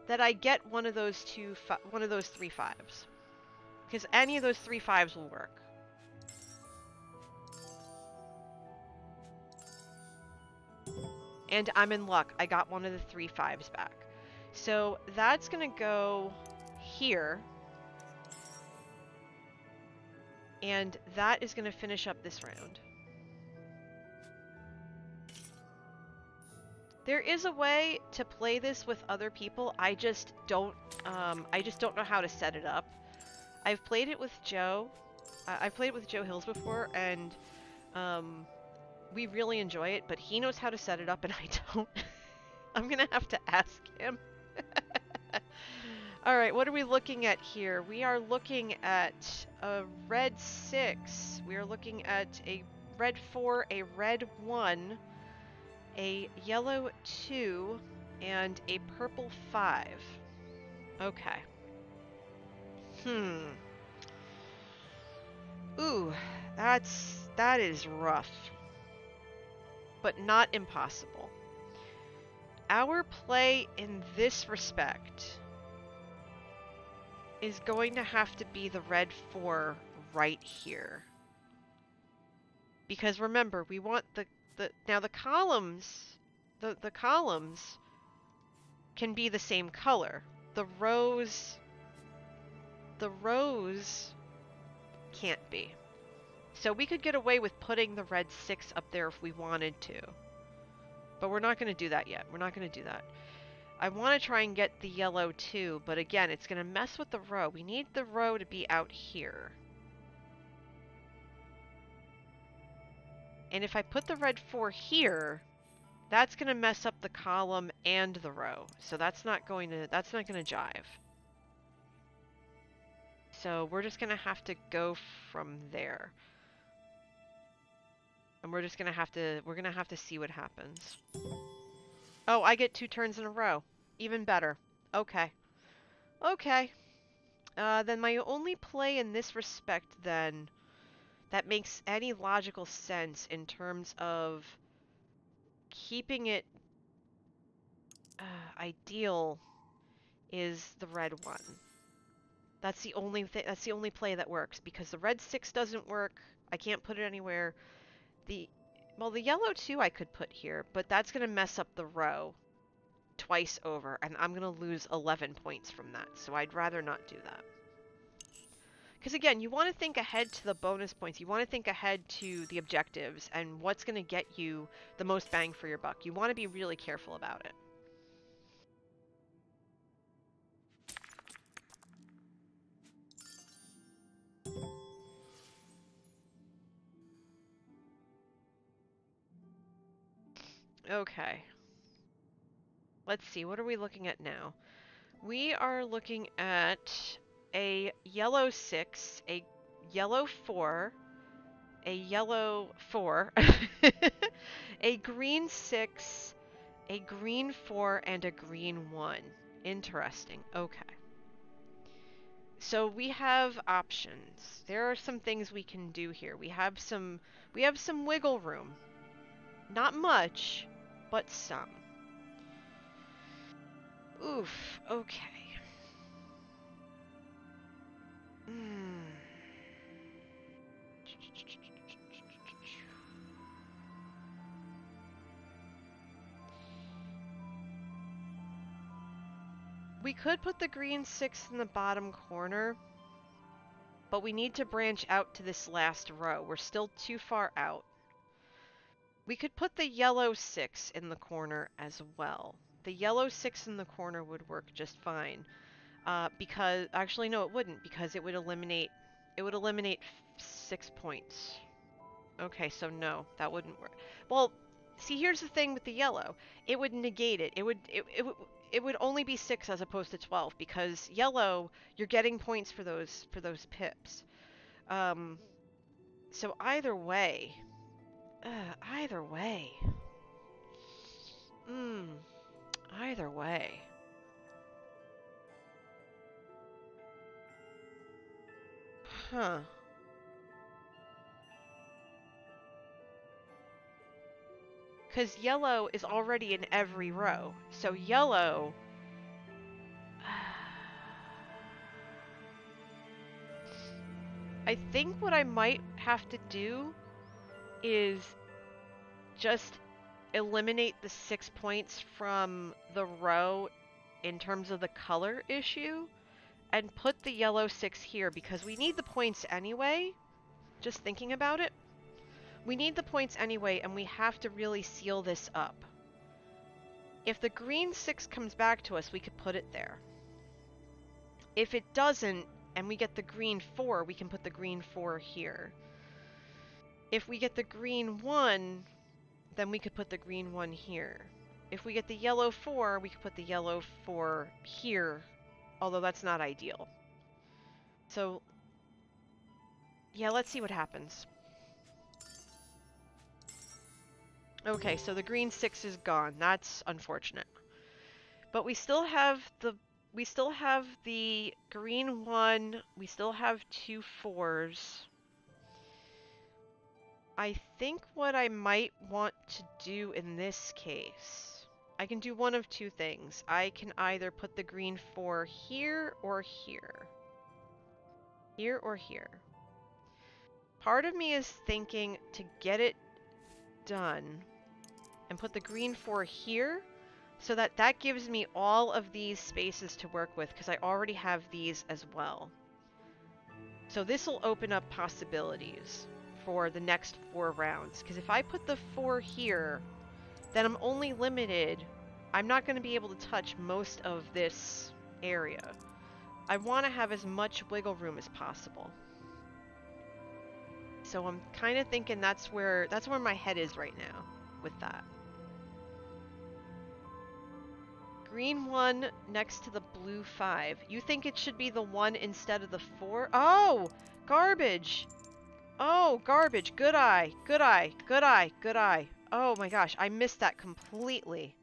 that I get one of those 3 5s. Because any of those 3 5s will work. And I'm in luck. I got one of the 3 5s back. So that's going to go here. And that is going to finish up this round. There is a way to play this with other people. I just don't know how to set it up. I've played it with Joe. I've played it with Joe Hills before, and we really enjoy it, but he knows how to set it up and I don't. I'm gonna have to ask him. Alright, what are we looking at here? We are looking at a red 6. We are looking at a red 4, a red 1, a yellow 2, and a purple 5. Okay. Ooh, that is rough. But not impossible. Our play in this respect is going to have to be the red 4 right here. Because remember, we want now the columns can be the same color. The rows can't be. So we could get away with putting the red 6 up there if we wanted to. But we're not going to do that yet. We're not going to do that. I want to try and get the yellow 2, but again, it's going to mess with the row. We need the row to be out here. And if I put the red 4 here, that's going to mess up the column and the row. So that's not going to jive. So we're just going to have to go from there. And we're going to have to see what happens. Oh, I get 2 turns in a row. Even better. Okay. Okay. Then my only play in this respect then that makes any logical sense in terms of keeping it ideal is the red 1. That's the only play that works, because the red 6 doesn't work. I can't put it anywhere. Well, the yellow 2 I could put here, but that's going to mess up the row twice over, and I'm going to lose 11 points from that, so I'd rather not do that. Because again, you want to think ahead to the bonus points. You want to think ahead to the objectives and what's going to get you the most bang for your buck. You want to be really careful about it. Okay. Let's see, what are we looking at now? We are looking at a yellow 6, a yellow 4, a yellow 4, a green 6, a green 4, and a green 1. Interesting. Okay. So we have options. There are some things we can do here. We have some wiggle room. Not much, but some. Oof, okay. We could put the green 6 in the bottom corner, but we need to branch out to this last row. We're still too far out. We could put the yellow 6 in the corner as well. The yellow 6 in the corner would work just fine. Because, actually no, it wouldn't, because it would eliminate 6 points. Okay, so no, that wouldn't work. Well, see, here's the thing with the yellow. It would negate it. It would only be 6 as opposed to 12, because yellow, you're getting points for those pips. So either way, either way. Either way. Huh. Because yellow is already in every row. So yellow... I think what I might have to do is just eliminate the 6 points from the row in terms of the color issue and put the yellow 6 here, because we need the points anyway. Just thinking about it. We need the points anyway, and we have to really seal this up. If the green 6 comes back to us, we could put it there. If it doesn't, and we get the green 4, we can put the green 4 here. If we get the green 1, then we could put the green 1 here. If we get the yellow 4, we could put the yellow 4 here, although that's not ideal. So, yeah, let's see what happens. Okay, so the green 6 is gone. That's unfortunate. But we still have the green 1. We still have 2 4s. I think what I might want to do in this case, I can do one of two things. I can either put the green 4 here or here. Here or here. Part of me is thinking to get it done and put the green 4 here so that that gives me all of these spaces to work with because I already have these as well. So this will open up possibilities for the next 4 rounds, because if I put the 4 here, then I'm only limited. I'm not going to be able to touch most of this area. I want to have as much wiggle room as possible. So I'm kind of thinking that's where my head is right now with that. Green 1 next to the blue 5. You think it should be the 1 instead of the 4? Oh! Garbage! Oh, garbage. Good eye. Good eye. Good eye. Good eye. Oh my gosh, I missed that completely.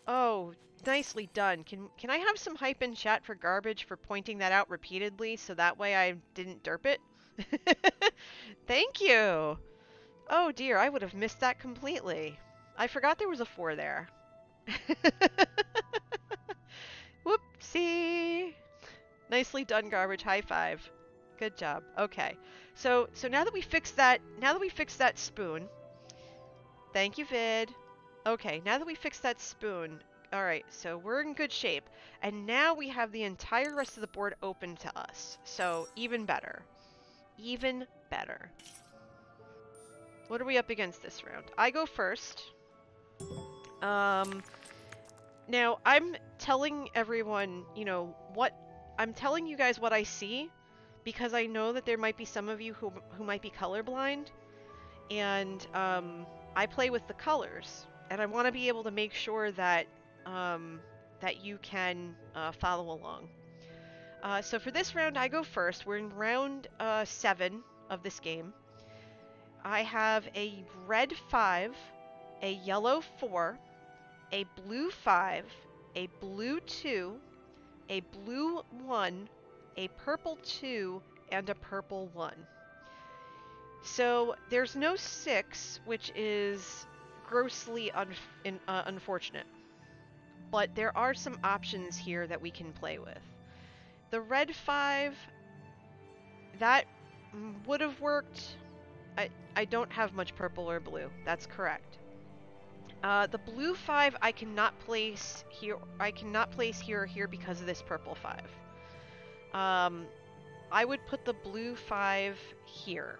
Oh, nicely done. Can I have some hype in chat for garbage for pointing that out repeatedly so that way I didn't derp it? Thank you. Oh dear, I would have missed that completely. I forgot there was a 4 there. Whoopsie. Nicely done, garbage. High five. Good job. Okay. So now that we fixed that spoon. Thank you, Vid. Okay, now that we fixed that spoon, all right, so we're in good shape. And now we have the entire rest of the board open to us. So even better. Even better. What are we up against this round? I go first. Now I'm telling everyone, you know, I'm telling you guys what I see, because I know that there might be some of you who might be colorblind, and I play with the colors, and I want to be able to make sure that that you can follow along. So for this round, I go first. We're in round 7 of this game. I have a red 5, a yellow 4, a blue 5, a blue 2, a blue 1, a purple 2, and a purple 1. So there's no 6, which is grossly unfortunate. But there are some options here that we can play with. The red 5, that would have worked. I don't have much purple or blue. That's correct. The blue 5 I cannot place here. I cannot place here or here because of this purple 5. I would put the blue 5 here.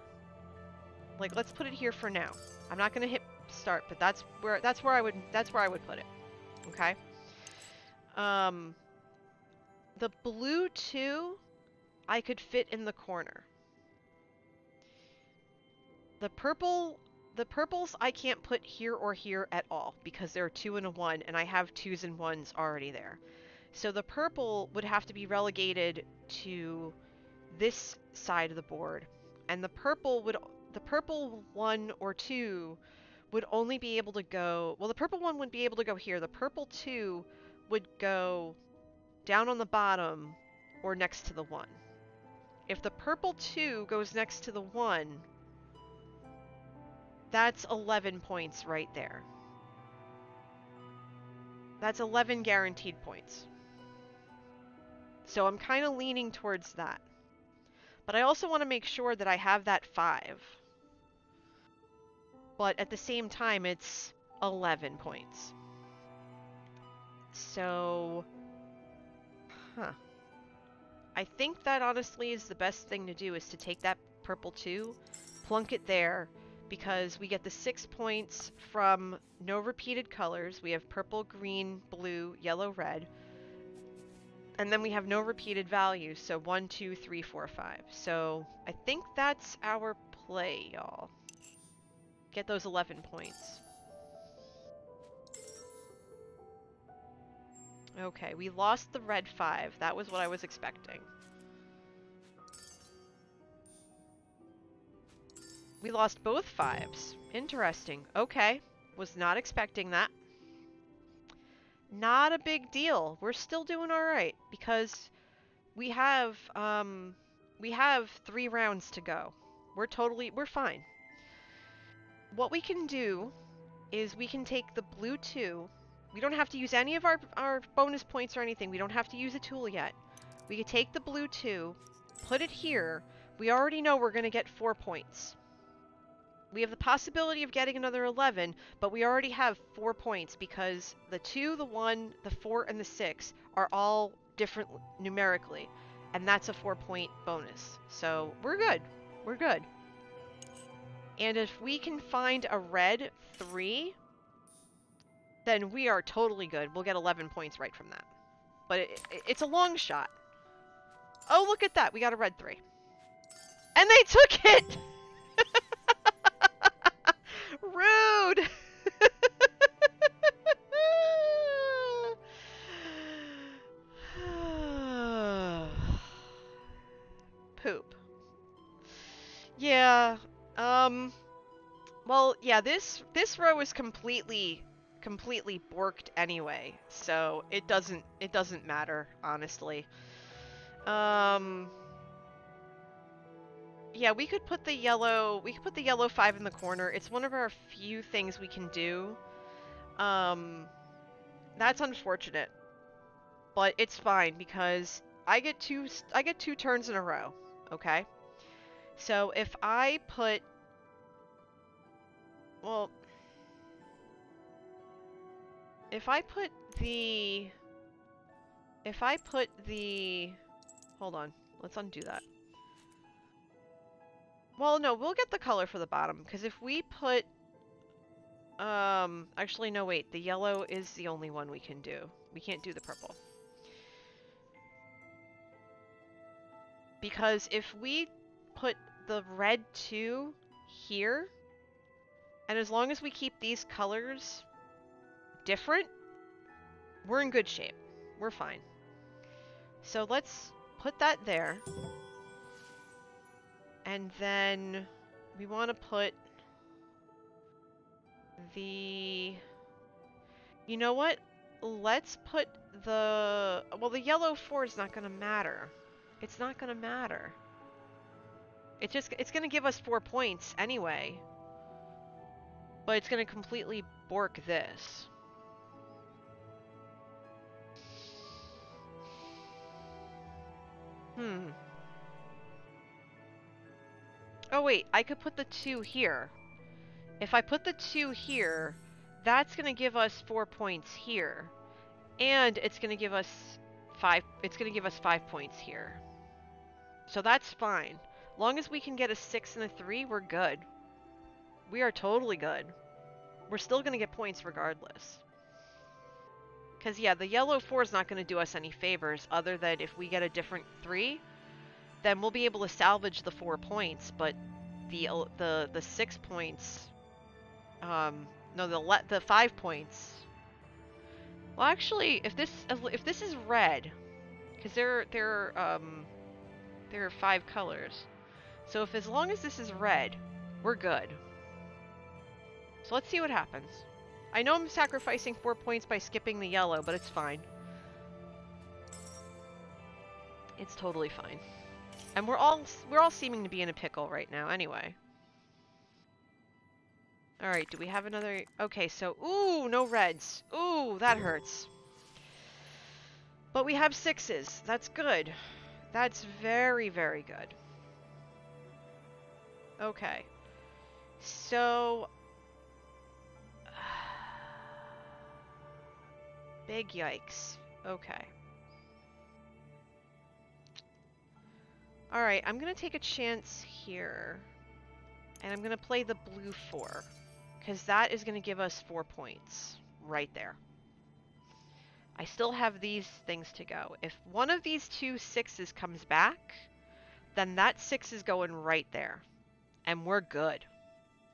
Like, let's put it here for now. I'm not gonna hit start, but that's where I would put it. Okay. The blue 2 I could fit in the corner. The purples I can't put here or here at all because there are 2 and a 1, and I have 2s and 1s already there. So the purple would have to be relegated to this side of the board, and the purple 1 or 2 would only be able to go, well, the purple 1 would be able to go here. The purple 2 would go down on the bottom or next to the 1. If the purple 2 goes next to the 1, that's 11 points right there. That's 11 guaranteed points. So I'm kind of leaning towards that. But I also want to make sure that I have that 5. But at the same time, it's 11 points. So, I think that honestly is the best thing to do, is to take that purple 2, plunk it there, because we get the 6 points from no repeated colors. We have purple, green, blue, yellow, red. And then we have no repeated values, so 1, 2, 3, 4, 5. So I think that's our play, y'all. Get those 11 points. Okay, we lost the red 5. That was what I was expecting. We lost both 5s. Interesting. Okay. Was not expecting that. Not a big deal. We're still doing all right because we have 3 rounds to go. We're fine. What we can do is we can take the blue 2. We don't have to use any of our bonus points or anything. We don't have to use a tool yet. We could take the blue 2, put it here. We already know we're going to get 4 points. We have the possibility of getting another 11, but we already have 4 points because the 2, the 1, the 4, and the 6 are all different numerically, and that's a 4-point bonus. So we're good. We're good. And if we can find a red 3, then we are totally good. We'll get 11 points right from that. But it's a long shot. Oh, look at that. We got a red 3. And they took it! Rude! Poop. Yeah, well, yeah, this row is completely borked anyway, so it doesn't matter, honestly. Yeah, we could put the yellow 5 in the corner. It's one of our few things we can do. That's unfortunate. But it's fine because I get two turns in a row, okay? So if I put hold on, let's undo that. Well, no, we'll get the color for the bottom, because if we put, actually, no, wait, the yellow is the only one we can do. We can't do the purple. Because if we put the red 2 here, and as long as we keep these colors different, we're in good shape. We're fine. So let's put that there. And then we want to put the... You know what? Let's put the... Well, the yellow 4 is not going to matter. It's not going to matter. It's going to give us 4 points anyway. But it's going to completely bork this. Oh wait, I could put the 2 here. If I put the 2 here, that's going to give us 4 points here. And it's going to give us 5 points here. So that's fine. Long as we can get a 6 and a 3, we're good. We are totally good. We're still going to get points regardless. Because, yeah, the yellow 4 is not going to do us any favors other than if we get a different 3, then we'll be able to salvage the 4 points, but the 6 points, no, the 5 points. Well, actually, if this is red, because there are 5 colors, so as long as this is red, we're good. So let's see what happens. I know I'm sacrificing 4 points by skipping the yellow, but it's fine. It's totally fine. And we're all seeming to be in a pickle right now anyway. Alright, do we have another... Okay, so... Ooh, no reds. Ooh, that hurts. But we have 6s. That's good. That's very, very good. Okay. So... Big yikes. Okay. Alright, I'm gonna take a chance here. And I'm gonna play the blue 4. Because that is gonna give us 4 points. Right there. I still have these things to go. If one of these 2 6s comes back, then that 6 is going right there. And we're good.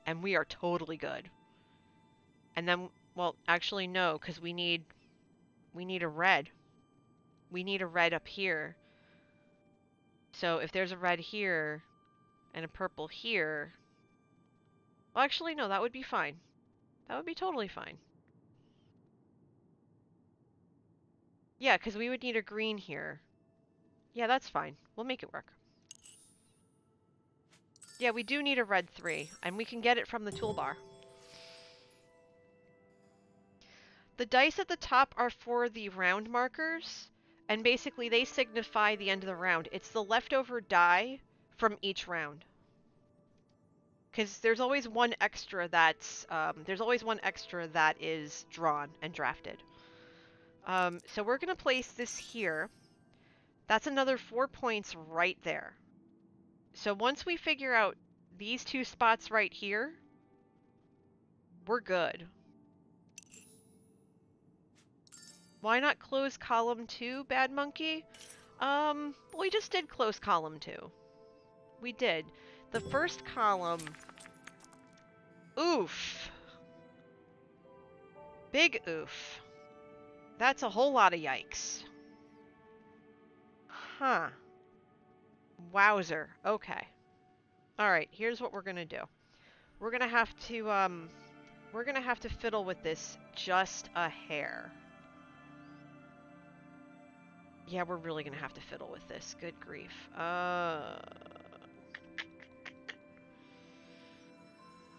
And we are totally good. And then, well, actually no, because we need a red. We need a red up here. So if there's a red here and a purple here... Actually, no, that would be fine. That would be totally fine. Yeah, because we would need a green here. Yeah, that's fine. We'll make it work. Yeah, we do need a red 3, and we can get it from the toolbar. The dice at the top are for the round markers, and basically they signify the end of the round. It's the leftover die from each round. Because there's always one extra that's that is drawn and drafted. So we're gonna place this here. That's another 4 points right there. So once we figure out these 2 spots right here, we're good. Why not close column 2, Bad Monkey? We just did close column 2. We did. The first column... Oof. Big oof. That's a whole lot of yikes. Huh. Wowzer. Okay. Alright, here's what we're gonna do. We're gonna have to fiddle with this just a hair. Yeah, we're really gonna have to fiddle with this. Good grief.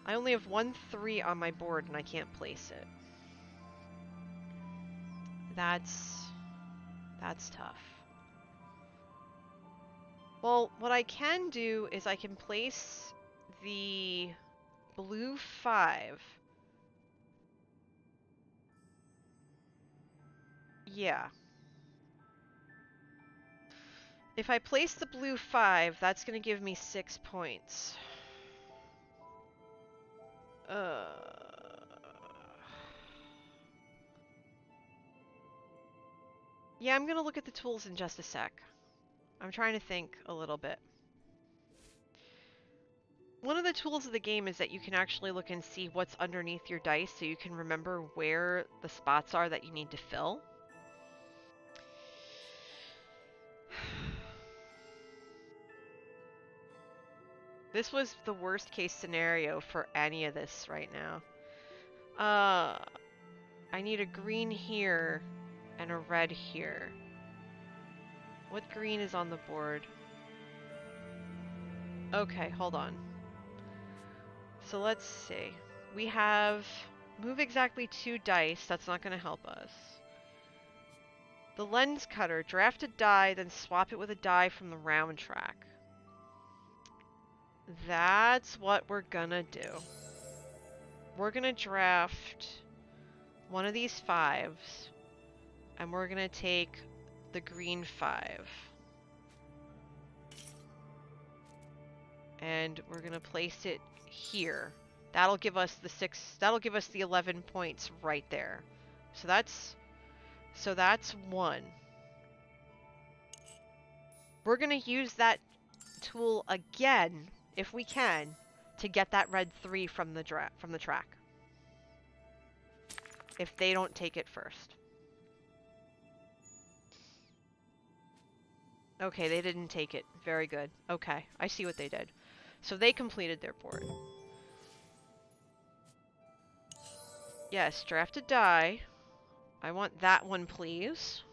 I only have 1 3 on my board and I can't place it. That's tough. Well, what I can do is I can place the blue 5. Yeah. If I place the blue 5, that's going to give me 6 points. Yeah, I'm going to look at the tools in just a sec. I'm trying to think a little bit. One of the tools of the game is that you can actually look and see what's underneath your dice so you can remember where the spots are that you need to fill. This was the worst case scenario for any of this right now. I need a green here and a red here. What green is on the board? Okay, hold on. So let's see. We have move exactly 2 dice. That's not going to help us. The lens cutter. Draft a die, then swap it with a die from the round track. That's what we're gonna do. We're gonna draft one of these 5s, and we're gonna take the green 5. And we're gonna place it here. That'll give us the 6, that'll give us the 11 points right there. So that's 1. We're gonna use that tool again, if we can, to get that red 3 from the track. If they don't take it first. Okay, they didn't take it. Very good. Okay, I see what they did. So they completed their board. Yes, draft a die. I want that one, please.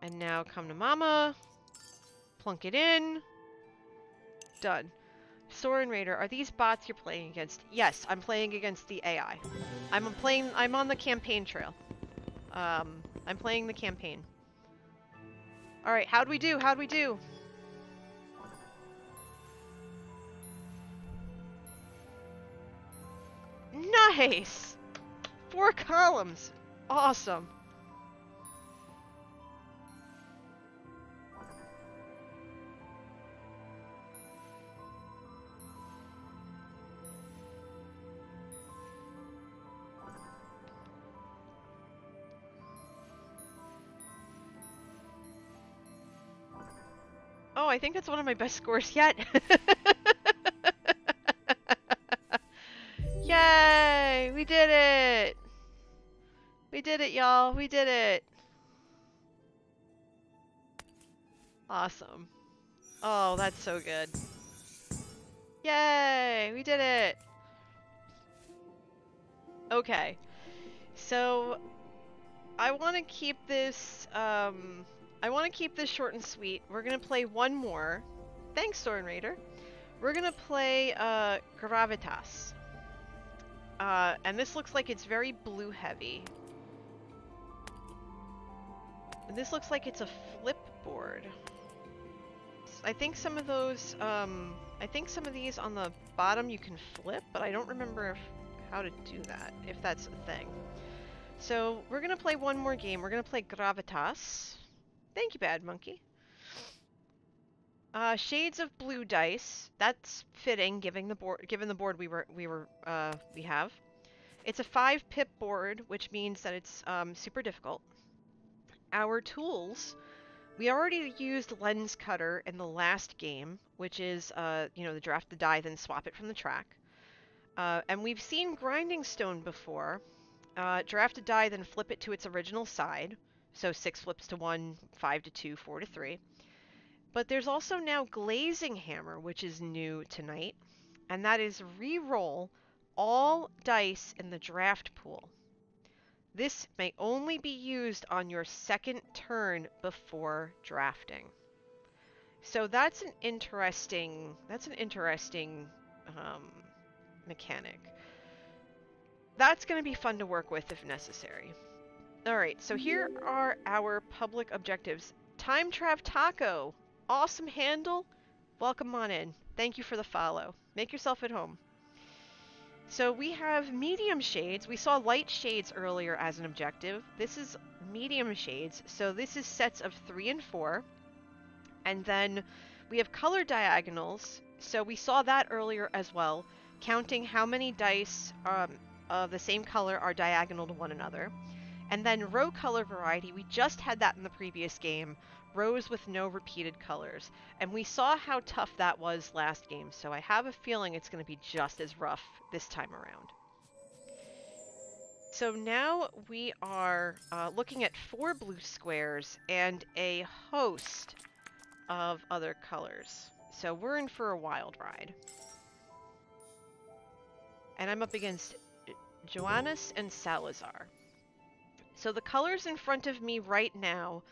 And now come to Mama. Plunk it in. Done. Soren Raider, are these bots you're playing against? Yes, I'm playing against the AI. I'm on the campaign trail. I'm playing the campaign. Alright, how'd we do? How'd we do? Nice! 4 columns. Awesome. Oh, I think that's one of my best scores yet. Yay! We did it! We did it, y'all. We did it. Awesome. Oh, that's so good. Yay! We did it! Okay. So, I want to keep this, short and sweet. We're gonna play one more. Thanks, Storm Raider. We're gonna play, Gravitas. And this looks like it's very blue heavy. And this looks like it's a flip board. I think some of those, I think some of these on the bottom you can flip, but I don't remember how to do that, if that's a thing. So we're gonna play one more game. We're gonna play Gravitas. Thank you, Bad Monkey. Shades of blue dice. That's fitting, given the board we have. It's a 5-pip board, which means that it's super difficult. Our tools. We already used Lens Cutter in the last game, which is, you know, the draft the die, then swap it from the track. And we've seen Grinding Stone before. Draft a die, then flip it to its original side. So 6 flips to 1, 5 to 2, 4 to 3. But there's also now Glazing Hammer, which is new tonight. And that is re-roll all dice in the draft pool. This may only be used on your second turn before drafting. So that's an interesting mechanic. That's going to be fun to work with if necessary. Alright, so here are our public objectives. Time Trav Taco, awesome handle. Welcome on in. Thank you for the follow. Make yourself at home. So we have medium shades. We saw light shades earlier as an objective. This is medium shades. So this is sets of 3 and 4. And then we have color diagonals. So we saw that earlier as well, counting how many dice of the same color are diagonal to one another. And then row color variety, we just had that in the previous game. Rows with no repeated colors. And we saw how tough that was last game, so I have a feeling it's going to be just as rough this time around. So now we are looking at 4 blue squares and a host of other colors. So we're in for a wild ride. And I'm up against Joannis and Salazar. So the colors in front of me right now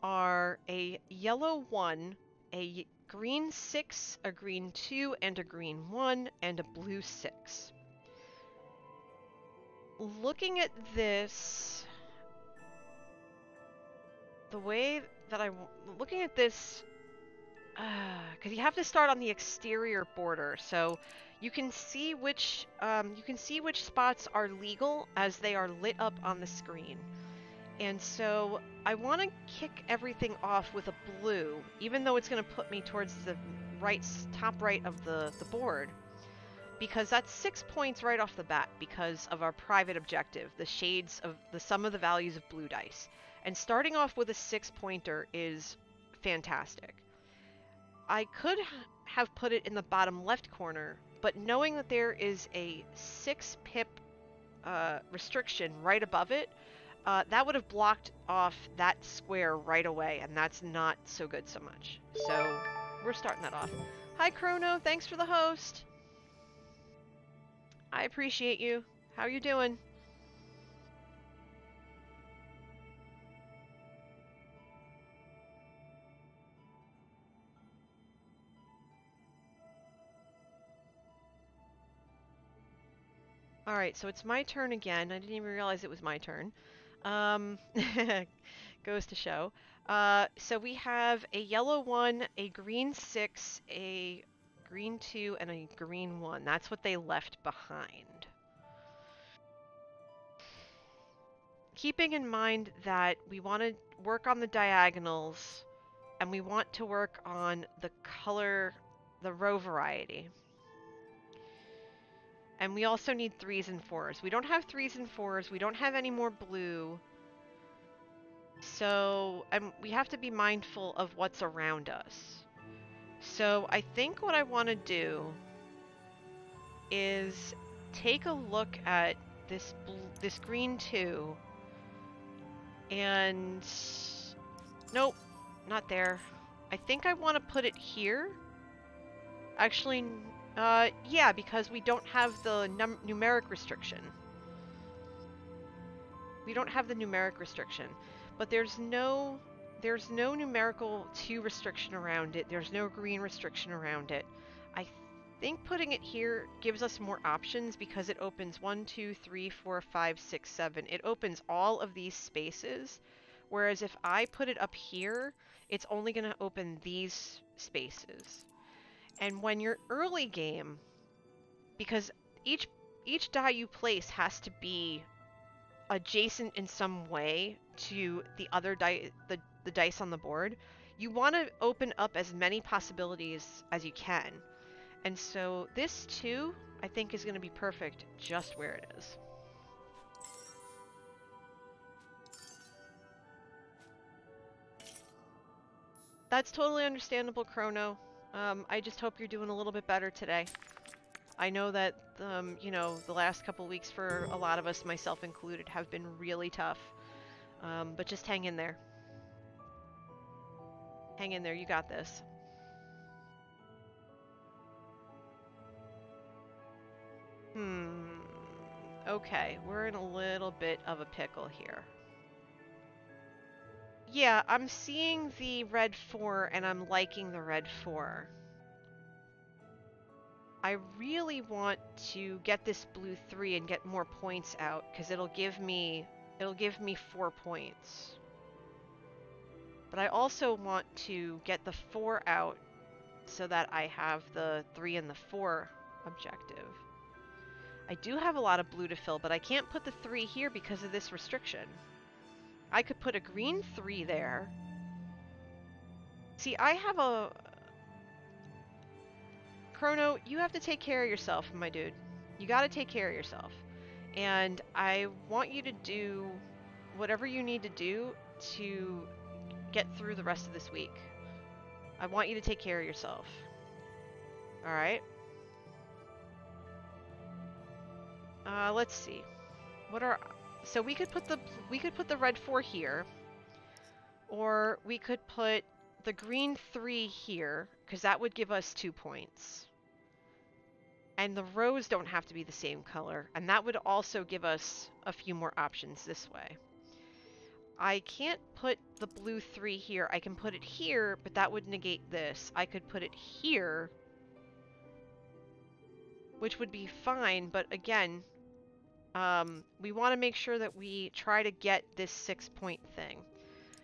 are a yellow 1, a green 6, a green 2, and a green 1, and a blue 6. Looking at this, the way that I'm looking at this, because you have to start on the exterior border, so you can see which spots are legal as they are lit up on the screen. And so I want to kick everything off with a blue, even though it's going to put me towards the top right of the board, because that's 6 points right off the bat because of our private objective, the shades of the sum of the values of blue dice. And starting off with a 6-pointer is fantastic. I could have put it in the bottom left corner, but knowing that there is a 6-pip restriction right above it, that would have blocked off that square right away, and that's not so good so much. So we're starting that off. Hi Chrono, thanks for the host. I appreciate you. How you doing? Alright, so it's my turn again. I didn't even realize it was my turn. Goes to show. So we have a yellow 1, a green 6, a green 2, and a green 1. That's what they left behind. Keeping in mind that we want to work on the diagonals, and we want to work on the color, the row variety. And we also need 3s and 4s. We don't have 3s and 4s. We don't have any more blue. So, we have to be mindful of what's around us. So, I think what I want to do is take a look at this green 2. And... nope, not there. I think I want to put it here. Actually, Yeah, because we don't have the numeric restriction. We don't have the numeric restriction, but there's no numerical 2 restriction around it. There's no green restriction around it. I think putting it here gives us more options because it opens 1, 2, 3, 4, 5, 6, 7. It opens all of these spaces, whereas if I put it up here, it's only going to open these spaces. And when you're early game, because each die you place has to be adjacent in some way to the other the dice on the board, you want to open up as many possibilities as you can. And so this too, I think, is going to be perfect just where it is. That's totally understandable, Chrono. I just hope you're doing a little bit better today. I know that, you know, the last couple weeks for a lot of us, myself included, have been really tough. But just hang in there. Hang in there, you got this. Okay, we're in a little bit of a pickle here. Yeah, I'm seeing the red 4 and I'm liking the red 4. I really want to get this blue 3 and get more points out because it'll give me 4 points. But I also want to get the 4 out so that I have the 3 and the 4 objective. I do have a lot of blue to fill, but I can't put the 3 here because of this restriction. I could put a green 3 there. See, I have a... Chrono, you have to take care of yourself, my dude. You gotta take care of yourself. And I want you to do whatever you need to do to get through the rest of this week. I want you to take care of yourself. Alright? Let's see. What are... So we could put the red 4 here. Or we could put the green 3 here, because that would give us 2 points. And the rows don't have to be the same color, and that would also give us a few more options this way. I can't put the blue 3 here. I can put it here, but that would negate this. I could put it here, which would be fine, but again, we want to make sure that we try to get this 6-point thing.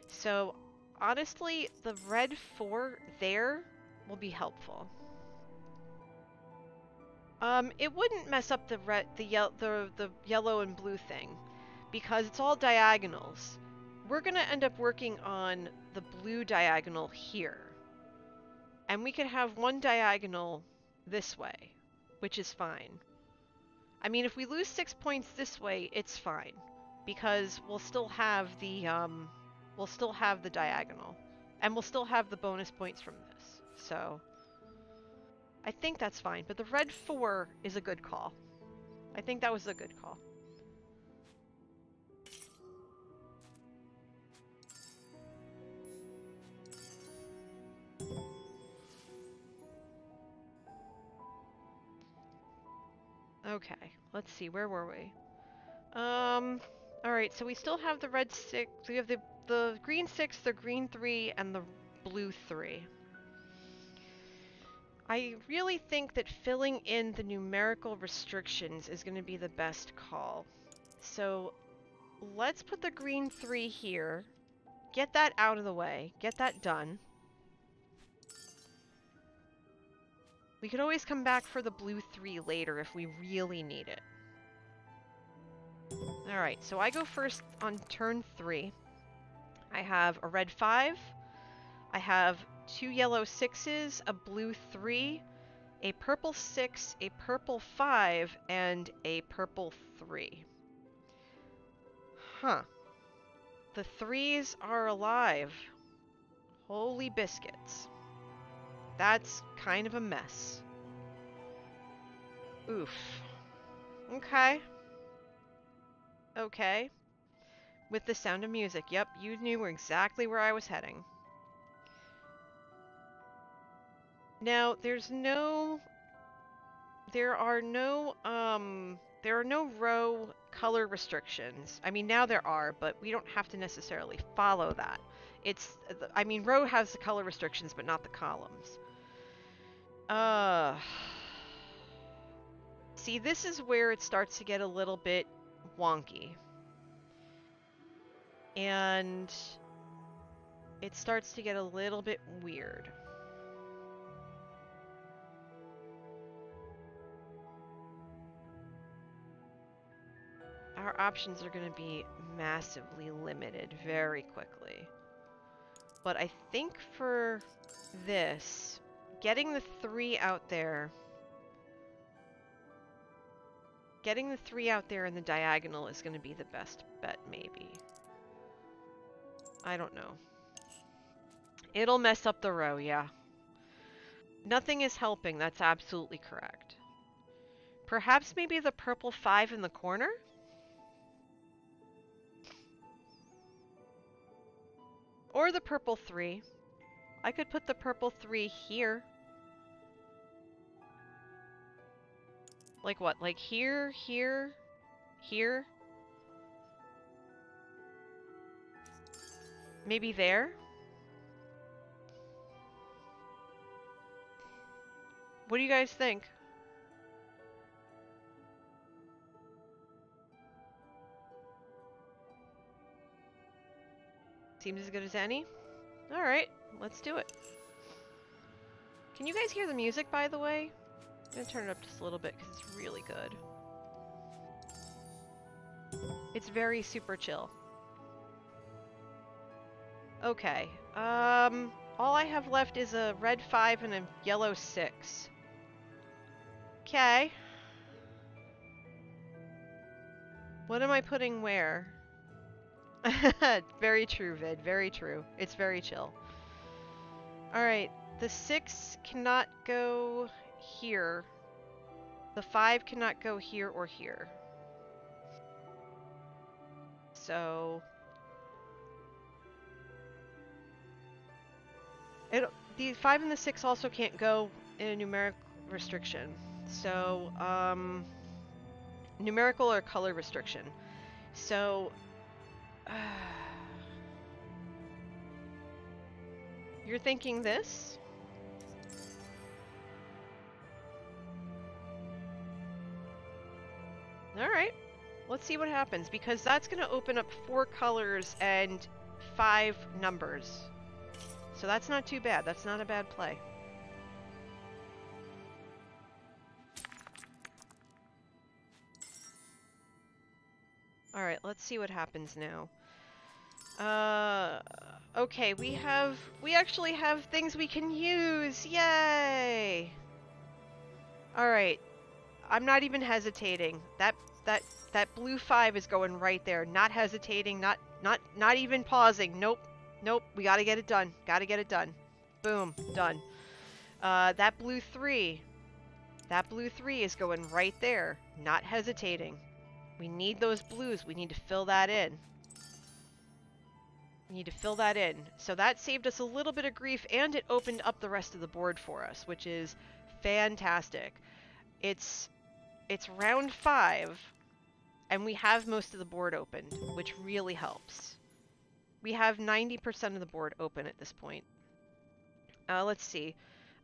So, honestly, the red 4 there will be helpful. It wouldn't mess up the yellow and blue thing, because it's all diagonals. We're gonna end up working on the blue diagonal here. And we could have one diagonal this way, which is fine. I mean, if we lose 6 points this way, it's fine, because we'll still have the diagonal, and we'll still have the bonus points from this. So I think that's fine, but the red 4 is a good call. I think that was a good call. Okay, let's see, where were we? Alright, so we still have the red 6, we have the green 6, the green 3, and the blue 3. I really think that filling in the numerical restrictions is going to be the best call. So let's put the green 3 here, get that out of the way, get that done. We could always come back for the blue 3 later if we really need it. Alright, so I go first on turn 3. I have a red 5, I have 2 yellow 6s, a blue 3, a purple 6, a purple 5, and a purple 3. Huh. The 3s are alive. Holy biscuits. That's kind of a mess. Oof. Okay. Okay. With the sound of music. Yep, you knew exactly where I was heading. Now, there's no there are no row color restrictions. I mean, now there are, but we don't have to necessarily follow that. I mean, row has the color restrictions, but not the columns. See, this is where it starts to get a little bit wonky. And it starts to get a little bit weird. Our options are going to be massively limited very quickly. But I think for this, getting the 3 out there... Getting the 3 out there in the diagonal is going to be the best bet, maybe. I don't know. It'll mess up the row, yeah. Nothing is helping, that's absolutely correct. Perhaps maybe the purple 5 in the corner? Or the purple 3. I could put the purple 3 here. Like what? Like here, here, here? Maybe there? What do you guys think? Seems as good as any? Alright, let's do it. Can you guys hear the music, by the way? I'm gonna turn it up just a little bit because it's really good. It's very super chill. Okay, all I have left is a red 5 and a yellow 6. Okay. What am I putting where? Very true, Vid. Very true. It's very chill. Alright, the 6 cannot go here. The 5 cannot go here or here. So... the 5 and the 6 also can't go in a numeric restriction. So, numerical or color restriction. So... you're thinking this? Alright, let's see what happens, because that's going to open up 4 colors and 5 numbers. So that's not too bad. That's not a bad play. Alright, let's see what happens now. Okay, we actually have things we can use! Yay! Alright. I'm not even hesitating. That blue 5 is going right there. Not hesitating, not even pausing. Nope. Nope, we gotta get it done. Gotta get it done. Boom, done. That blue 3 is going right there. Not hesitating. We need those blues. We need to fill that in. We need to fill that in. So that saved us a little bit of grief, and it opened up the rest of the board for us, which is fantastic. It's round 5, and we have most of the board opened, which really helps. We have 90% of the board open at this point. Let's see.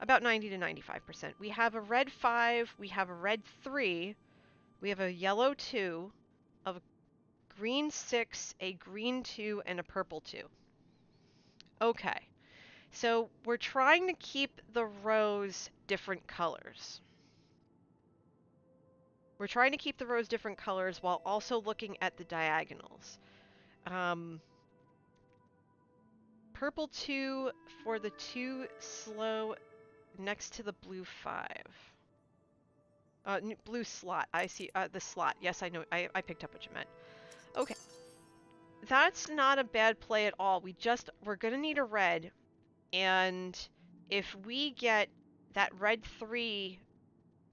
About 90 to 95%. We have a red 5, we have a red 3, we have a yellow 2, a green 6, a green 2, and a purple 2. Okay. So we're trying to keep the rows different colors. We're trying to keep the rows different colors while also looking at the diagonals. Purple 2 for the 2 slow next to the blue 5. Blue slot. I see. The slot. Yes, I know. I picked up what you meant. Okay. That's not a bad play at all. We're gonna need a red. And if we get that red 3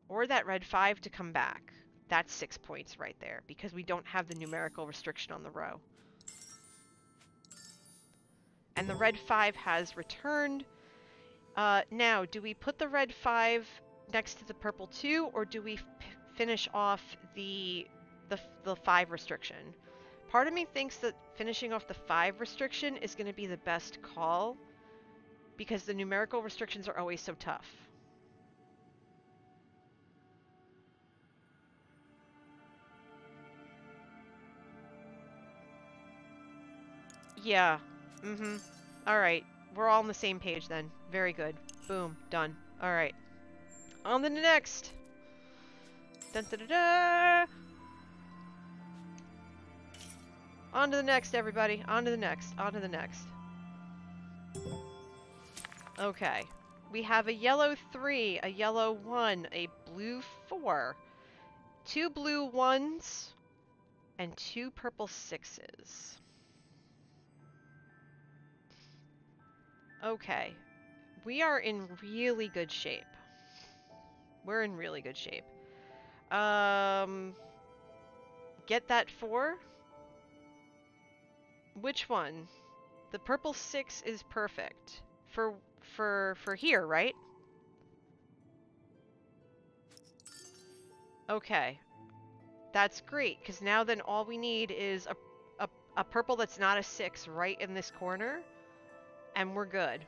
or that red 5 to come back, that's 6 points right there, because we don't have the numerical restriction on the row. And the red 5 has returned. Now, do we put the red 5 next to the purple 2, or do we finish off the 5 restriction? Part of me thinks that finishing off the 5 restriction is going to be the best call, because the numerical restrictions are always so tough. Yeah. Mm-hmm. Alright. We're all on the same page then. Very good. Boom. Done. Alright. On to the next! Dun da da da! On to the next, everybody. On to the next. On to the next. Okay. We have a yellow 3, a yellow 1, a blue 4, 2 blue 1s, and 2 purple 6s. Okay. We are in really good shape. We're in really good shape. Get that 4? Which one? The purple 6 is perfect. For here, right? Okay. That's great, because now then all we need is a purple that's not a 6 right in this corner, and we're good.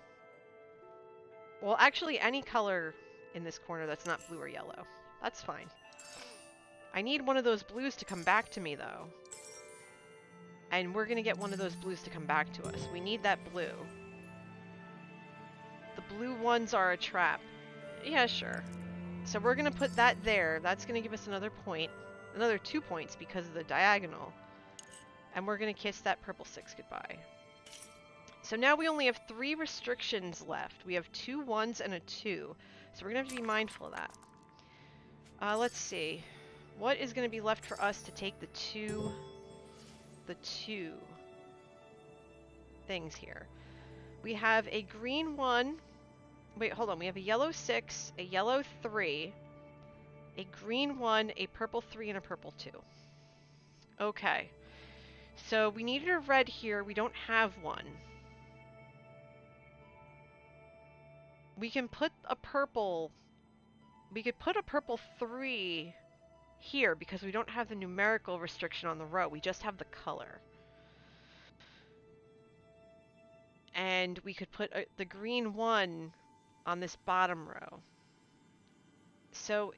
Well, actually, any color in this corner that's not blue or yellow. That's fine. I need one of those blues to come back to me, though. And we're gonna get one of those blues to come back to us. We need that blue. The blue ones are a trap. Yeah, sure. So we're gonna put that there. That's gonna give us another point. Another 2 points because of the diagonal. And we're gonna kiss that purple 6 goodbye. So now we only have 3 restrictions left. We have 2 1s and a 2. So we're gonna have to be mindful of that. Let's see. What is gonna be left for us to take the two things here? We have a green 1. Wait, hold on. We have a yellow 6, a yellow 3, a green 1, a purple 3, and a purple 2. Okay. So we needed a red here. We don't have one. We can put a purple... We could put a purple 3 here because we don't have the numerical restriction on the row. We just have the color. And we could put the green 1 on this bottom row. So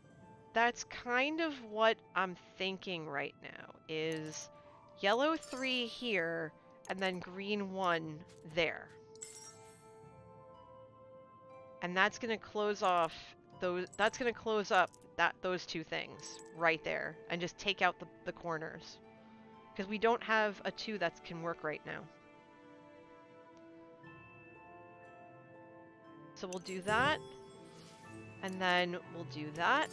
that's kind of what I'm thinking right now, is yellow 3 here and then green 1 there. And that's going to close off those, that's going to close up those 2 things right there and just take out the corners. Because we don't have a 2 that can work right now. So we'll do that. And then we'll do that.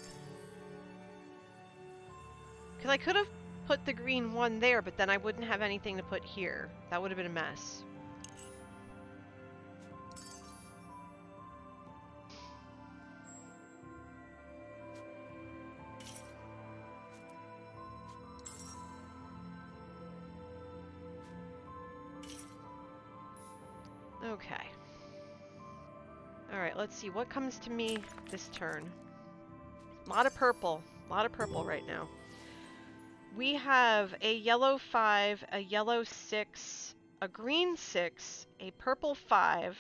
Because I could have put the green 1 there, but then I wouldn't have anything to put here. That would have been a mess. Okay. Alright, let's see. What comes to me this turn? A lot of purple. A lot of purple right now. We have a yellow 5, a yellow 6, a green 6, a purple 5,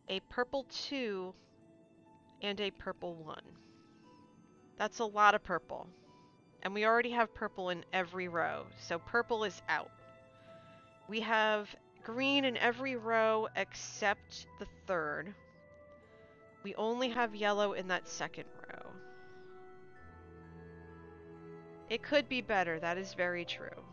a purple 2, and a purple 1. That's a lot of purple. And we already have purple in every row, so purple is out. We have green in every row except the 3rd. We only have yellow in that 2nd row. It could be better, that is very true.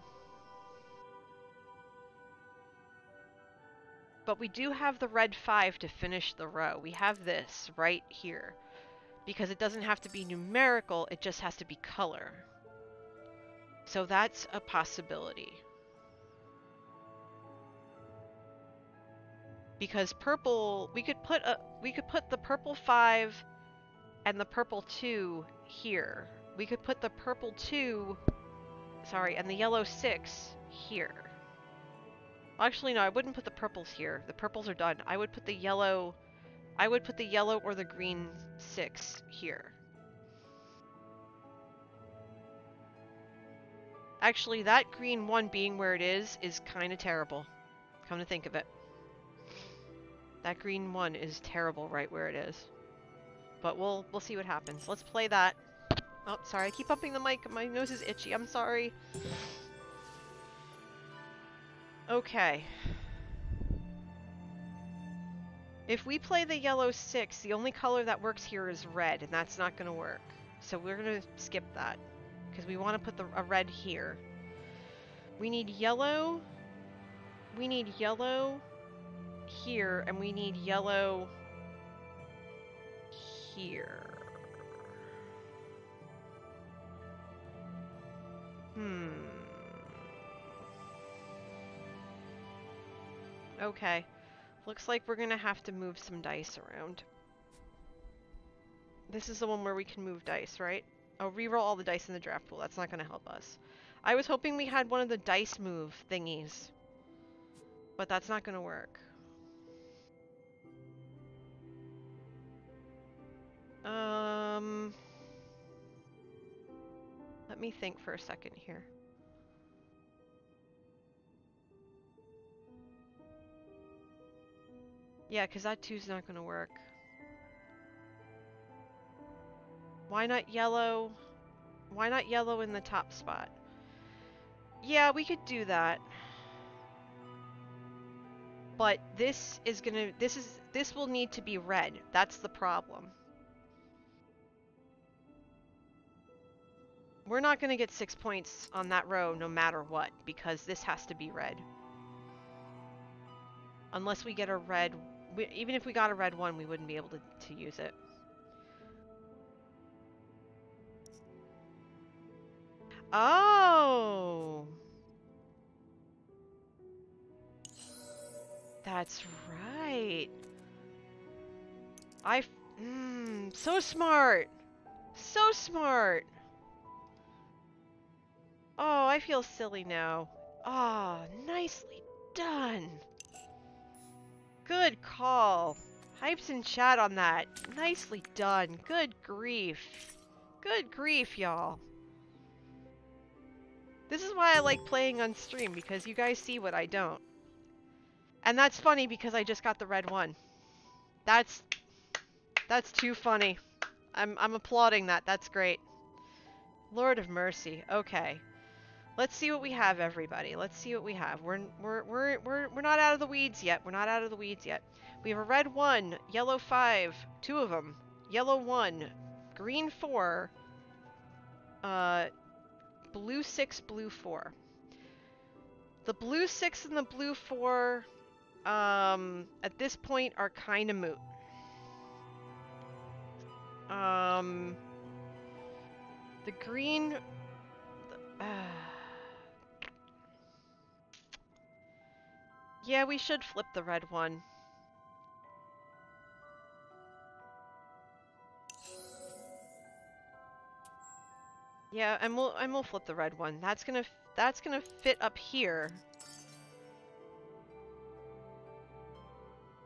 But we do have the red 5 to finish the row. We have this right here. Because it doesn't have to be numerical, it just has to be color. So that's a possibility. Because purple, we could put the purple 5 and the purple 2 here. We could put the purple 2, sorry, and the yellow 6 here. Actually, no, I wouldn't put the purples here. The purples are done. I would put the yellow I would put the yellow or the green 6 here. Actually, that green 1 being where it is kind of terrible. Come to think of it. That green 1 is terrible right where it is. But we'll see what happens. Let's play that. Oh, sorry, I keep bumping the mic. My nose is itchy. I'm sorry. Okay. If we play the yellow 6, the only color that works here is red, and that's not going to work. So we're going to skip that, because we want to put a red here. We need yellow. We need yellow here, and we need yellow here. Okay. Looks like we're gonna have to move some dice around. This is the one where we can move dice, right? Oh, reroll all the dice in the draft pool. That's not gonna help us. I was hoping we had one of the dice move thingies. But that's not gonna work. Let me think for a second here. Yeah, because that 2's not gonna work. Why not yellow? Why not yellow in the top spot? Yeah, we could do that. But this will need to be red. That's the problem. We're not going to get 6 points on that row no matter what, because this has to be red. Unless we get a red... even if we got a red 1, we wouldn't be able to use it. Oh! That's right. So smart! So smart! Oh, I feel silly now. Oh, nicely done. Good call. Hypes in chat on that. Nicely done. Good grief. Good grief, y'all. This is why I like playing on stream, because you guys see what I don't. And that's funny because I just got the red 1. That's too funny. I'm applauding that. That's great. Lord of mercy. Okay. Let's see what we have, everybody. Let's see what we have. We're not out of the weeds yet. We're not out of the weeds yet. We have a red 1, yellow 5, 2 of them, yellow 1, green 4, blue 6, blue 4. The blue 6 and the blue 4, at this point are kind of moot. The green... yeah, we should flip the red 1. Yeah, and we'll flip the red 1. That's gonna fit up here.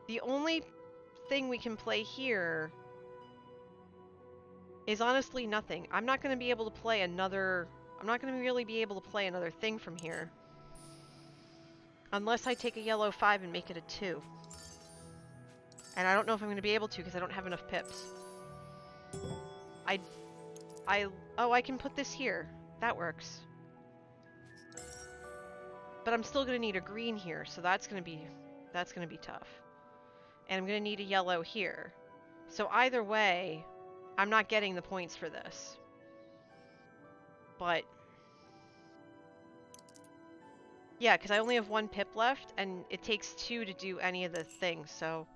The only thing we can play here is honestly nothing. I'm not gonna be able to play another... I'm not gonna really be able to play another thing from here. Unless I take a yellow 5 and make it a 2. And I don't know if I'm gonna be able to because I don't have enough pips. Oh, I can put this here. That works. But I'm still gonna need a green here, so that's gonna be tough. And I'm gonna need a yellow here. So either way, I'm not getting the points for this. But yeah, because I only have 1 pip left, and it takes 2 to do any of the things, so...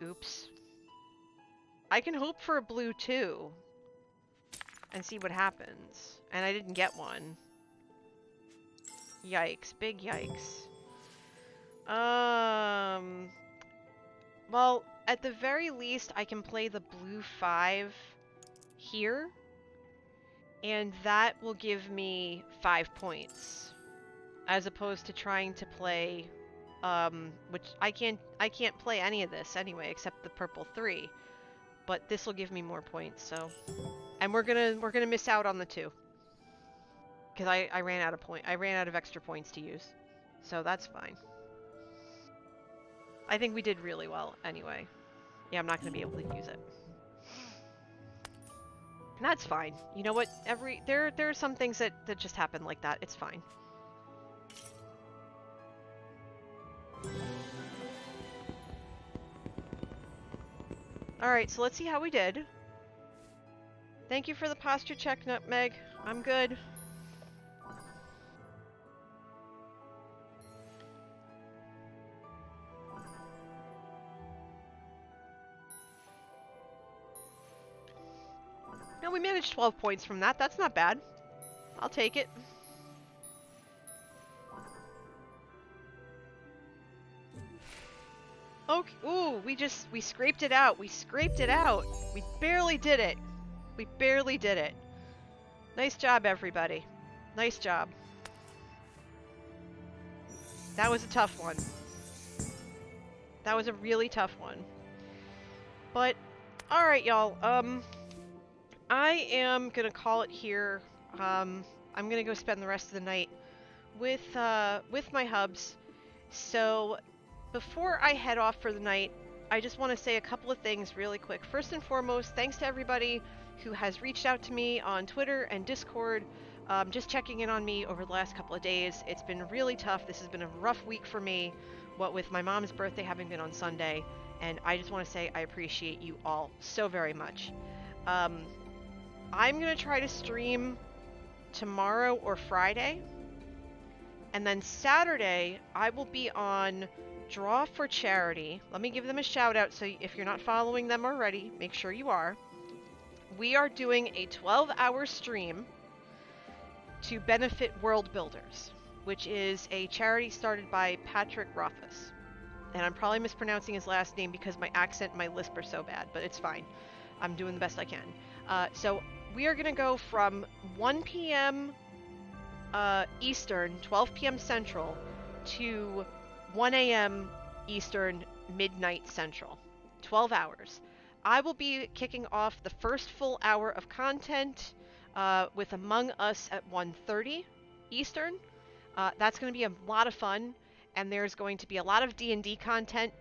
oops. I can hope for a blue 2. And see what happens. And I didn't get one. Yikes. Big yikes. Well, at the very least, I can play the blue 5 here. And that will give me 5 points. As opposed to trying to play which I can't play any of this anyway except the purple 3, but this will give me more points. So, and we're gonna miss out on the 2 because I ran out of I ran out of extra points to use, so that's fine. I think we did really well anyway. Yeah, I'm not gonna be able to use it. And that's fine. You know what? There are some things that just happen like that. It's fine. Alright, so let's see how we did. Thank you for the posture check, Nutmeg. I'm good. No, we managed 12 points from that. That's not bad. I'll take it. Okay. Ooh, we scraped it out. We scraped it out. We barely did it. We barely did it. Nice job, everybody. Nice job. That was a tough one. That was a really tough one. But, alright, y'all. I am gonna call it here. I'm gonna go spend the rest of the night with my hubs. So, before I head off for the night, I just want to say a couple of things really quick. First and foremost, thanks to everybody who has reached out to me on Twitter and Discord, just checking in on me over the last couple of days. It's been really tough. This has been a rough week for me, what with my mom's birthday having been on Sunday, and I just want to say I appreciate you all so very much. I'm going to try to stream tomorrow or Friday, and then Saturday I will be on Draw for Charity. Let me give them a shout out, so if you're not following them already, make sure you are. We are doing a 12-hour stream to benefit World Builders, which is a charity started by Patrick Rothfuss. And I'm probably mispronouncing his last name because my accent and my lisp are so bad, but it's fine. I'm doing the best I can. So we are going to go from 1 p.m. Eastern, 12 p.m. Central, to 1 a.m. Eastern, midnight Central. 12 hours. I will be kicking off the first full hour of content with Among Us at 1:30 Eastern. That's going to be a lot of fun, and there's going to be a lot of D&D content.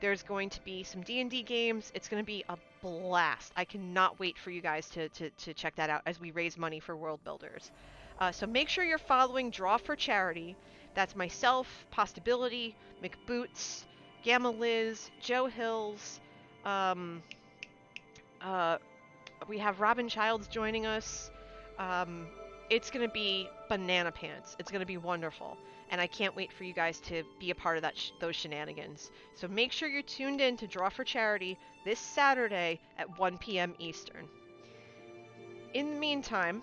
There's going to be some D&D games. It's going to be a blast. I cannot wait for you guys to check that out as we raise money for World Builders. So make sure you're following Draw for Charity. That's myself, Postability, McBoots, Gamma Liz, Joe Hills. We have Robin Childs joining us. It's going to be banana pants. It's going to be wonderful. And I can't wait for you guys to be a part of those shenanigans. So make sure you're tuned in to Draw for Charity this Saturday at 1 p.m. Eastern. In the meantime,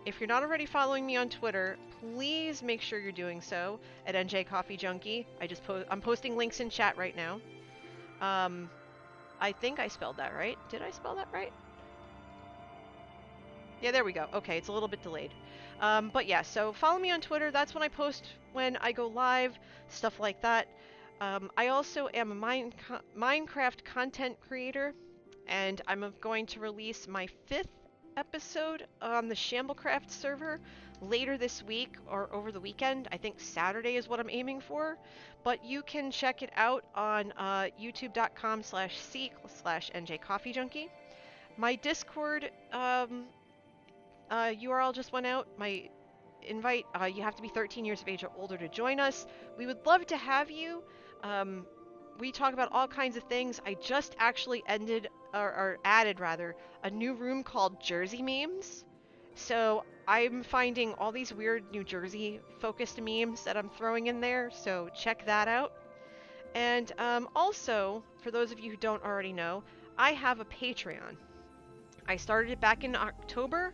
if you're not already following me on Twitter, please make sure you're doing so at NJ Coffee Junkie. I'm posting links in chat right now. I think I spelled that right. Did I spell that right? Yeah, there we go. Okay, it's a little bit delayed. But yeah, so follow me on Twitter. That's when I post when I go live, stuff like that. I also am a Minecraft content creator, and I'm going to release my 5th episode on the Shamblecraft server later this week or over the weekend. I think Saturday is what I'm aiming for, but you can check it out on youtube.com/seek/njcoffeejunkie. My Discord URL just went out. My invite, you have to be 13 years of age or older to join us. We would love to have you. We talk about all kinds of things. I just actually added a new room called Jersey Memes. So I'm finding all these weird New Jersey focused memes that I'm throwing in there, so check that out. And also, for those of you who don't already know, I have a Patreon. I started it back in October,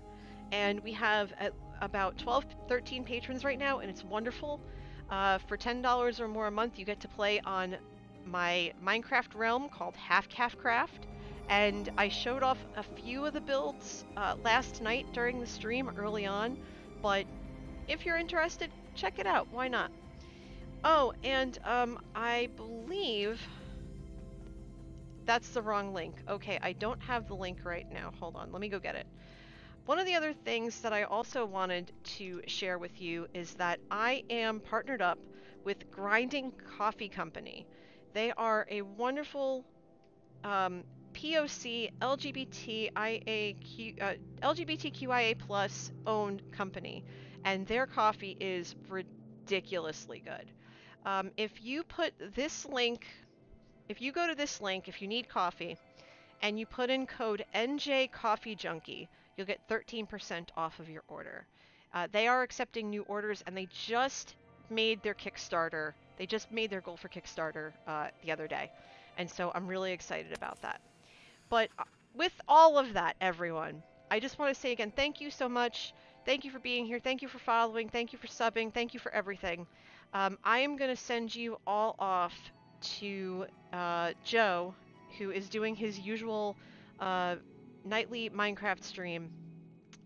and we have about 13 patrons right now, and it's wonderful. For $10 or more a month, you get to play on my Minecraft realm called Half Calf Craft, and I showed off a few of the builds last night during the stream early on, but if you're interested, check it out. Why not? Oh, and I believe that's the wrong link. Okay, I don't have the link right now. Hold on, let me go get it. One of the other things that I also wanted to share with you is that I am partnered up with Grinding Coffee Company. They are a wonderful POC LGBTQIA plus owned company, and their coffee is ridiculously good. If you put this link, if you go to this link, if you need coffee, and you put in code NJ Coffee Junkie, you'll get 13% off of your order. They are accepting new orders, and they just made their Kickstarter. They just made their goal for Kickstarter the other day, and so I'm really excited about that. But with all of that, everyone, I just want to say again, thank you so much. Thank you for being here. Thank you for following. Thank you for subbing. Thank you for everything. I am going to send you all off to Joe, who is doing his usual uh, nightly Minecraft stream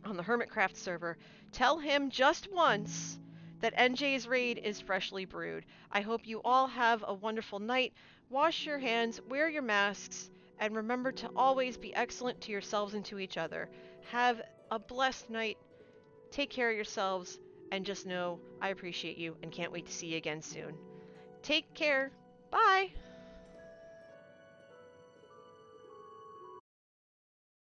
on the Hermitcraft server. Tell him just once that NJ's raid is freshly brewed. I hope you all have a wonderful night. Wash your hands, wear your masks, and remember to always be excellent to yourselves and to each other. Have a blessed night. Take care of yourselves, and just know I appreciate you and can't wait to see you again soon. Take care. Bye.